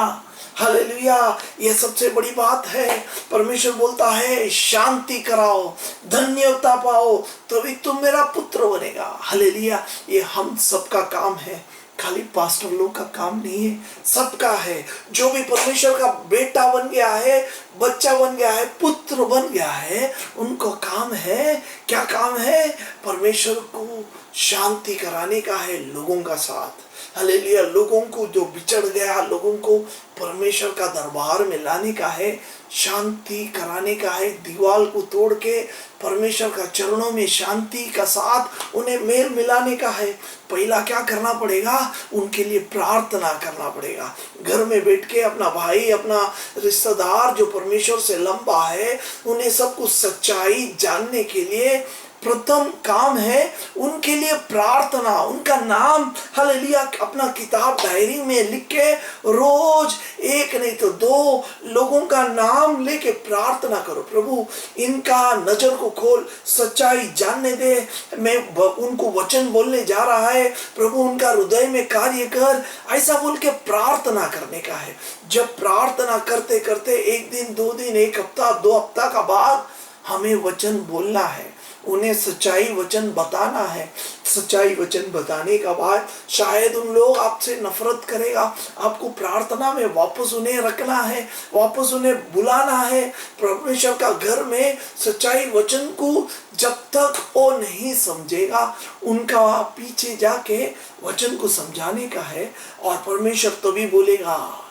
हालेलुया, यह सबसे बड़ी बात है। परमेश्वर बोलता है शांति कराओ, धन्यता पाओ, तभी तुम मेरा पुत्र बनेगा। हालेलुया, ये हम सबका काम है, खाली पास्टर लोग का काम नहीं है, सबका है। जो भी परमेश्वर का बेटा बन गया है, बच्चा बन गया है, पुत्र बन गया है, उनको काम है। क्या काम है? परमेश्वर को शांति कराने का है लोगों का साथ। हालेलुया, लोगों को जो बिछड़ गया, लोगों को परमेश्वर का दरबार में लाने का है, शांति कराने का है, दीवार को तोड़ के परमेश्वर का चरणों में शांति का साथ उन्हें मेल मिलाने का है। पहला क्या करना पड़ेगा? उनके लिए प्रार्थना करना पड़ेगा। घर में बैठ के अपना भाई, अपना रिश्तेदार जो परमेश्वर से लंबा है, उन्हें सब कुछ सच्चाई जानने के लिए प्रथम काम है उनके लिए प्रार्थना। उनका नाम हालेलुया अपना किताब डायरी में लिख के रोज एक नहीं तो 2 लोगों का नाम लेके प्रार्थना करो। प्रभु इनका नजर को खोल, सच्चाई जानने दे, मैं उनको वचन बोलने जा रहा है, प्रभु उनका हृदय में कार्य कर, ऐसा बोल के प्रार्थना करने का है। जब प्रार्थना करते करते 1 दिन 2 दिन 1 हफ्ता 2 हफ्ता का बाद हमें वचन बोलना है, उन्हें सच्चाई वचन बताना है। सच्चाई वचन बताने का बाद शायद उन लोग आपसे नफरत करेगा, आपको प्रार्थना में वापस उन्हें रखना है, वापस उन्हें बुलाना है परमेश्वर का घर में। सच्चाई वचन को जब तक वो नहीं समझेगा, उनका पीछे जाके वचन को समझाने का है, और परमेश्वर तभी बोलेगा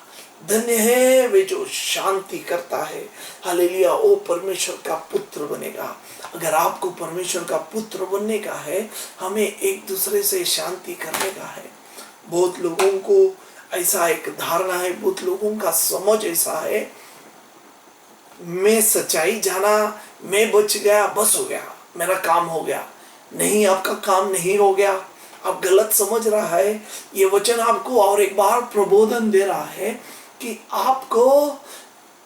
धन्य है वे जो शांति करता है। हालेलुया, वो परमेश्वर का पुत्र बनेगा। अगर आपको परमेश्वर का पुत्र बनने का है, हमें एक दूसरे से शांति करने का है। बहुत लोगों को ऐसा एक धारणा है, बहुत लोगों का समझ ऐसा है, मैं सच्चाई जाना, मैं बच गया, बस हो गया, मेरा काम हो गया। नहीं, आपका काम नहीं हो गया, आप गलत समझ रहा है। ये वचन आपको और एक बार प्रबोधन दे रहा है कि आपको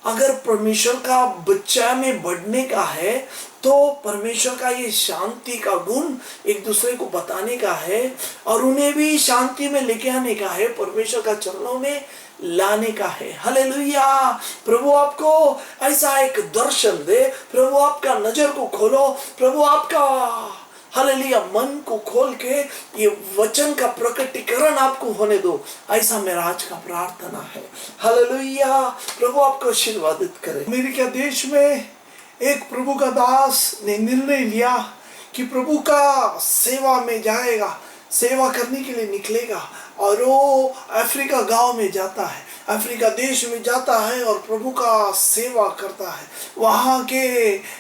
अगर परमेश्वर का बच्चा में बढ़ने का है, तो परमेश्वर का ये शांति का गुण एक दूसरे को बताने का है, और उन्हें भी शांति में लेके आने का है, परमेश्वर का चरणों में लाने का है। हालेलुया, प्रभु आपको ऐसा एक दर्शन दे, प्रभु आपका नजर को खोलो, प्रभु आपका हालेलुया मन को खोल के ये वचन का प्रकटीकरण आपको होने दो। ऐसा मेरा आज का प्रार्थना है। हालेलुया, प्रभु आपको आशीर्वादित करे। अमेरिका देश में एक प्रभु का दास ने निर्णय लिया कि प्रभु का सेवा में जाएगा, सेवा करने के लिए निकलेगा और वो अफ्रीका गांव में जाता है, अफ्रीका देश में जाता है और प्रभु का सेवा करता है। वहाँ के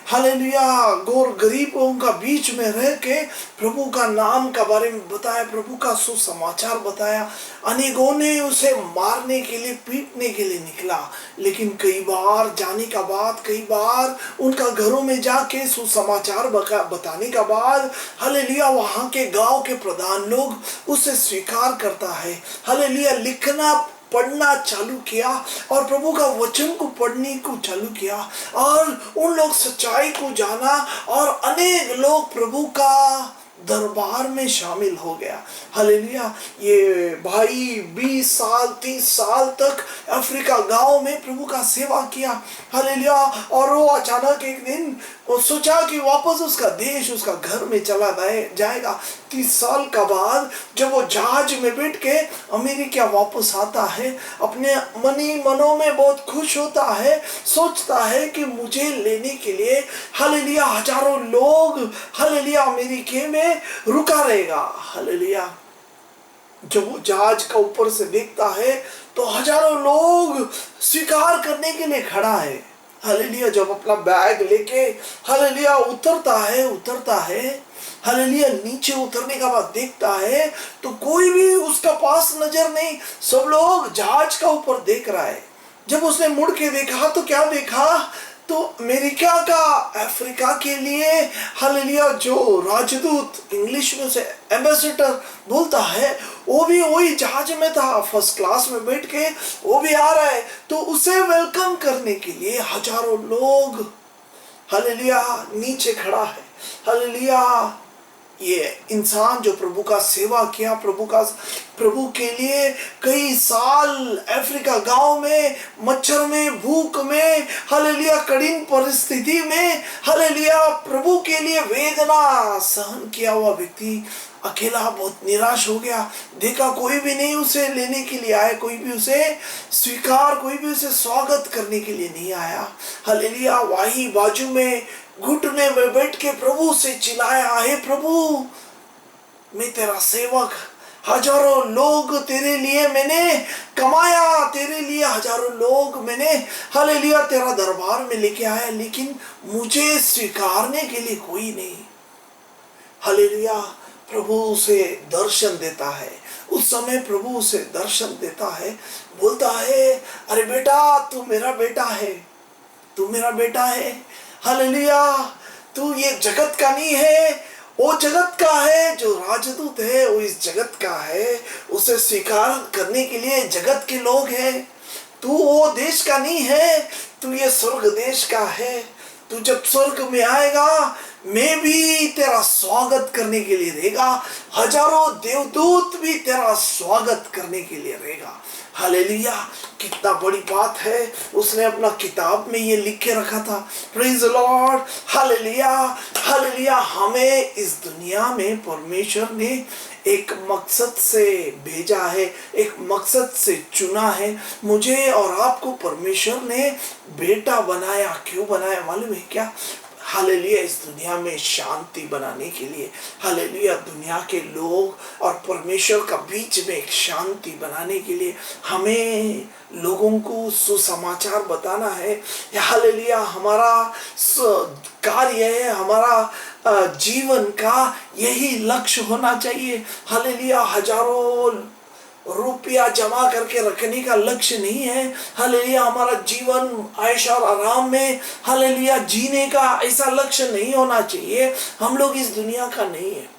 हालेलुया गौर गरीबों का बीच में रह के प्रभु का नाम का बारे में बताया, प्रभु का सुसमाचार बताया। अनेकों ने उसे मारने के लिए, पीटने के लिए निकला, लेकिन कई बार जाने का बाद, कई बार उनका घरों में जाके सुसमाचार बताने का बाद हालेलुया वहाँ के गांव के प्रधान लोग उसे स्वीकार करता है। हालेलुया लिखना पढ़ना चालू किया और प्रभु का वचन को पढ़ने को चालू किया और उन लोग सच्चाई को जाना और अनेक लोग प्रभु का दरबार में शामिल हो गया। हालेलुया ये भाई 20 साल 30 साल तक अफ्रीका गांव में प्रभु का सेवा किया। हालेलुया और वो अचानक एक दिन वो सोचा कि वापस उसका देश, उसका घर में चला जाएगा। 30 साल का बाद जब वो जहाज में बैठ के अमेरिका वापस आता है, अपने मनों में बहुत खुश होता है, सोचता है कि मुझे लेने के लिए हालेलुया हजारों लोग हालेलुया अमेरिका में रुका रहेगा। हालेलुया जब वो जहाज का ऊपर से देखता है तो हजारों लोग स्वीकार करने के लिए खड़ा है। हालेलुया जब अपना बैग लेके हालेलुया उतरता है हालेलुया नीचे उतरने का बाद देखता है तो कोई भी उसका पास नजर नहीं, सब लोग जहाज का ऊपर देख रहा है। जब उसने मुड़ के देखा तो क्या देखा, तो अमेरिका का अफ्रीका के लिए हालेलुया जो राजदूत, इंग्लिश में उसे एम्बेसडर बोलता है, वो भी वही जहाज में था, फर्स्ट क्लास में बैठ के वो भी आ रहा है। तो उसे वेलकम करने के लिए हजारों लोग हालेलुया नीचे खड़ा है। हालेलुया ये इंसान जो प्रभु का सेवा किया, प्रभु के लिए कई साल अफ्रीका गांव में मच्छर में, भूख में, हालेलुया कठिन परिस्थिति में हालेलुया प्रभु के लिए वेदना सहन किया हुआ व्यक्ति अकेला बहुत निराश हो गया। देखा कोई भी नहीं उसे लेने के लिए आया, कोई भी उसे कोई भी उसे स्वागत करने के लिए नहीं आया। हालेलुया वही बाजू में घुटने में बैठ के प्रभु से चिल्लाया, हे प्रभु मैं तेरा सेवक, हजारों लोग तेरे लिए मैंने कमाया, तेरे लिए हजारों लोग मैंने हालेलुया तेरा दरबार में लेके आया, लेकिन मुझे स्वीकारने के लिए कोई नहीं। हालेलुया प्रभु उसे दर्शन देता है। उस समय प्रभु उसे दर्शन देता है, बोलता है अरे बेटा तू मेरा बेटा है, तू मेरा बेटा है। हालेलुया तू ये जगत का नहीं है, वो जगत का है। जो राजदूत है वो इस जगत का है, उसे स्वीकार करने के लिए जगत के लोग हैं। तू वो देश का नहीं है, तू ये स्वर्ग देश का है। तू जब स्वर्ग में आएगा मैं भी तेरा स्वागत करने के लिए रहेगा, हजारों देवदूत भी तेरा स्वागत करने के लिए रहेगा। हालेलुया कितना बड़ी बात है, उसने अपना किताब में ये लिख के रखा था। Praise the Lord. Hallelujah hallelujah हमें इस दुनिया में परमेश्वर ने एक मकसद से भेजा है, एक मकसद से चुना है। मुझे और आपको परमेश्वर ने बेटा बनाया। क्यों बनाया मालूम है क्या? हालेलुया इस दुनिया में शांति बनाने के लिए। हालेलुया दुनिया के लोग और परमेश्वर का बीच में एक शांति बनाने के लिए हमें लोगों को सुसमाचार बताना है। हालेलुया हमारा कार्य है, हमारा जीवन का यही लक्ष्य होना चाहिए। हालेलुया हजारों रुपया जमा करके रखने का लक्ष्य नहीं है। हालेलुया हमारा जीवन ऐश और आराम में हालेलुया जीने का ऐसा लक्ष्य नहीं होना चाहिए। हम लोग इस दुनिया का नहीं है।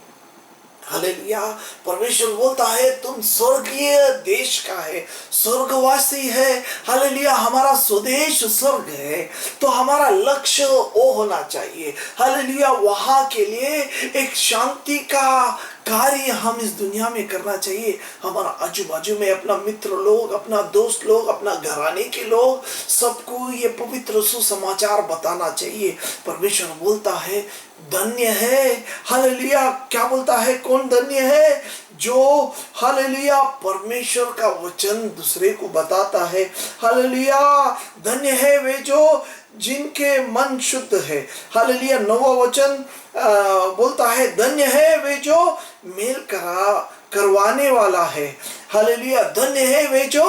हालेलुया परमेश्वर बोलता है तुम स्वर्गीय देश का है, स्वर्गवासी है। हालेलुया हमारा स्वदेश स्वर्ग है, तो हमारा लक्ष्य वो होना चाहिए। हालेलुया वहां के लिए एक शांति का कार्य हम इस दुनिया में करना चाहिए। हमारा आजू बाजू में अपना मित्र लोग, अपना दोस्त लोग, अपना घराने के लोग, सबको ये पवित्र सुसमाचार बताना चाहिए। परमेश्वर बोलता है धन्य है। हालेलुया क्या बोलता है? कौन धन्य है? जो हालेलुया परमेश्वर का वचन दूसरे को बताता है। हालेलुया धन्य है वे जो जिनके मन शुद्ध है। हालेलुया 9वां वचन बोलता है धन्य है वे जो मेल करवाने वाला है। हालेलुया धन्य है वे जो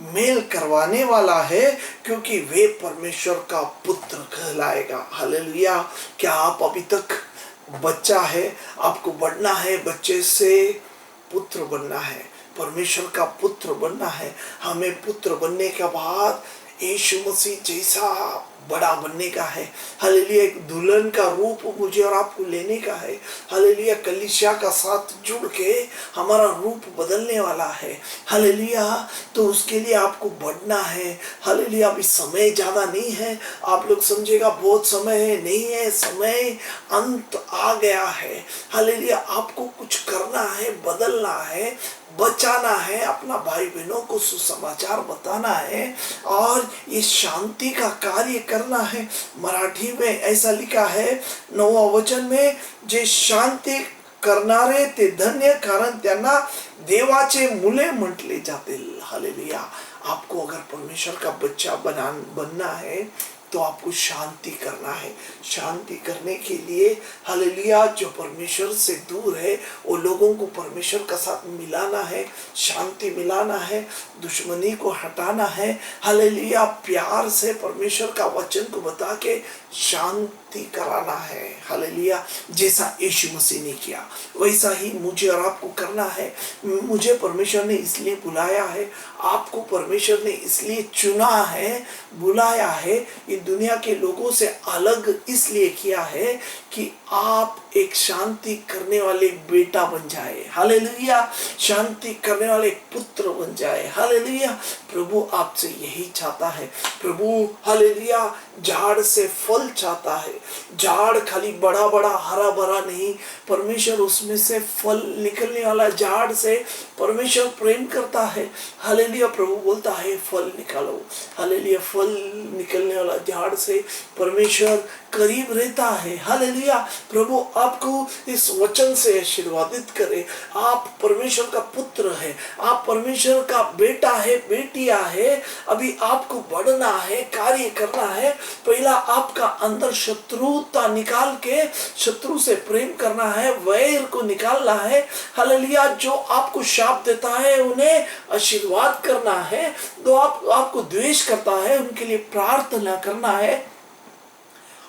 मेल करवाने वाला है, क्योंकि वे परमेश्वर का पुत्र कहलाएगा। हालेलुया क्या आप अभी तक बच्चा है? आपको बढ़ना है, बच्चे से पुत्र बनना है, परमेश्वर का पुत्र बनना है। हमें पुत्र बनने के बाद यीशु मसीह जैसा बड़ा बनने का है। हालेलुया एक दुल्हन का रूप मुझे और आपको लेने का है। हालेलुया कलीसिया का साथ जुड़ के हमारा रूप बदलने वाला है। हालेलुया तो उसके लिए आपको बढ़ना है। हालेलुया अभी समय ज़्यादा नहीं है। आप लोग समझेगा बहुत समय है, नहीं है, समय अंत आ गया है। हालेलुया आपको कुछ करना है, बदलना है, बचाना है, अपना भाई बहनों को सुसमाचार बताना है और ये शांति का कार्य करना है। मराठी में ऐसा लिखा है 9वां वचन में, जे शांती करणारे ते धन्य, कारण त्यांना देवाचे मुले म्हटले जातील। हालेलुया आपको अगर परमेश्वर का बच्चा बनना है तो आपको शांति करना है। शांति करने के लिए हालेलुया जो परमेश्वर से दूर है वो लोगों को परमेश्वर का साथ मिलाना है, शांति मिलाना है, दुश्मनी को हटाना है। हालेलुया प्यार से परमेश्वर का वचन को बता के शांति कराना है। हालेलुया जैसा यीशु मसीह ने किया वैसा ही मुझे और आपको करना है। मुझे परमेश्वर ने इसलिए बुलाया है, आपको परमेश्वर ने इसलिए चुना है, बुलाया है, ये दुनिया के लोगों से अलग इसलिए किया है कि आप एक शांति करने वाले बेटा बन जाए। हालेलुया शांति करने वाले पुत्र बन जाए। हालेलुया प्रभु आपसे यही चाहता है। प्रभु हालेलुया झाड़ से फल चाहता है। झाड़ खाली बड़ा बड़ा हरा भरा नहीं, परमेश्वर उसमें से फल निकलने वाला झाड़ से परमेश्वर प्रेम करता है। हालेलुया प्रभु बोलता है फल निकालो। हालेलुया फल निकलने वाला झाड़ से परमेश्वर करीब रहता है। हालेलुया प्रभु आपको इस वचन से आशीर्वादित करे। आप परमेश्वर का पुत्र है, आप परमेश्वर का बेटा है, बेटिया है। अभी आपको बढ़ना है, कार्य करना है। पहला आपका अंदर शत्रुता निकाल के शत्रु से प्रेम करना है, वैर को निकालना है। हालेलुया जो आपको शाप देता है उन्हें आशीर्वाद करना है, जो आपको द्वेष करता है उनके लिए प्रार्थना करना है।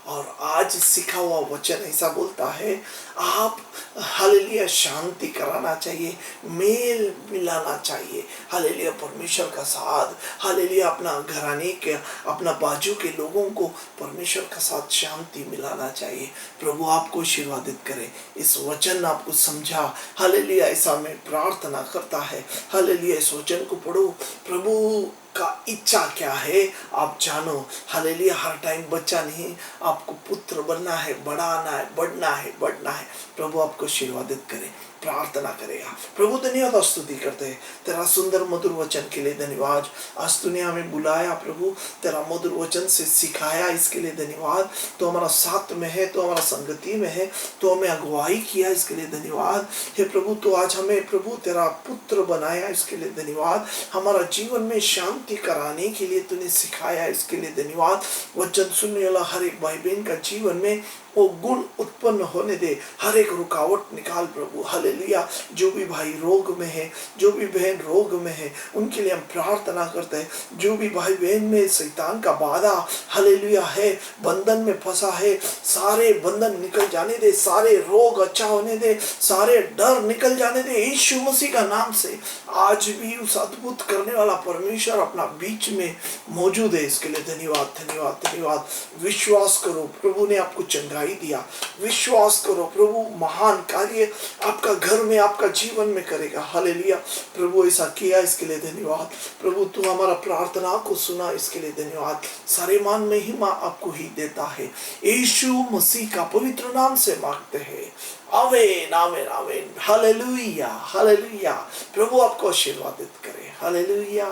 और आज सीखा हुआ वचन ऐसा बोलता है आप हालेलुया शांति कराना चाहिए, मेल मिलाना चाहिए। हालेलुया परमेश्वर का साथ, हालेलुया अपना घराने के, अपना बाजू के लोगों को परमेश्वर का साथ शांति मिलाना चाहिए। प्रभु आपको आशीर्वादित करे, इस वचन आपको समझा। हालेलुया ऐसा मैं प्रार्थना करता है। हालेलुया इस वचन को पढ़ो, प्रभु का इच्छा क्या है आप जानो। हालेलुया हर टाइम बच्चा नहीं, आपको पुत्र बनना है, बढ़ाना है, बढ़ना है, बढ़ना है। प्रभु आपको आशीर्वादित करे। प्रार्थना करेगा। प्रभु धन्यवाद स्तुति करते हैं तेरा सुंदर मधुर वचन के लिए धन्यवाद। आज तूने हमें बुलाया प्रभु, तेरा मधुर वचन से सिखाया, इसके लिए धन्यवाद। तो हमारा साथ में है, तो हमारा संगति में है, तो हमें अगुवाई किया, इसके लिए धन्यवाद। हे प्रभु तो आज हमें प्रभु तेरा पुत्र बनाया, इसके लिए धन्यवाद। हमारा जीवन में शांति कराने के लिए तूने सिखाया, इसके लिए धन्यवाद। वचन सुनने वाला हर एक भाई बहन का जीवन में वो गुण उत्पन्न होने दे, हर एक रुकावट निकाल प्रभु। हालेलुया जो भी भाई रोग में है, जो भी बहन रोग में है, उनके लिए हम प्रार्थना करते हैं। जो भी भाई बहन में शैतान का बाधा हालेलुया है, बंधन में फंसा है, सारे बंधन निकल जाने दे, सारे रोग अच्छा होने दे, सारे डर निकल जाने दे यीशु मसीह का नाम से। आज भी उस अद्भुत करने वाला परमेश्वर अपना बीच में मौजूद है, इसके लिए धन्यवाद धन्यवाद धन्यवाद। विश्वास करो प्रभु ने आपको चंगाई दिया, विश्वास करो प्रभु महान कार्य आपका घर में, आपका जीवन में करेगा। हालेलुया प्रभु ऐसा किया, इसके लिए धन्यवाद। प्रभु तू हमारा प्रार्थना को सुना, इसके लिए धन्यवाद। सारे मान महिमा आपको ही देता है, यीशु मसीह का पवित्र नाम से मांगते हैं, आमीन आमीन आमीन। Hallelujah hallelujah. प्रभु आपको आशीर्वादित करे। हालेलुया।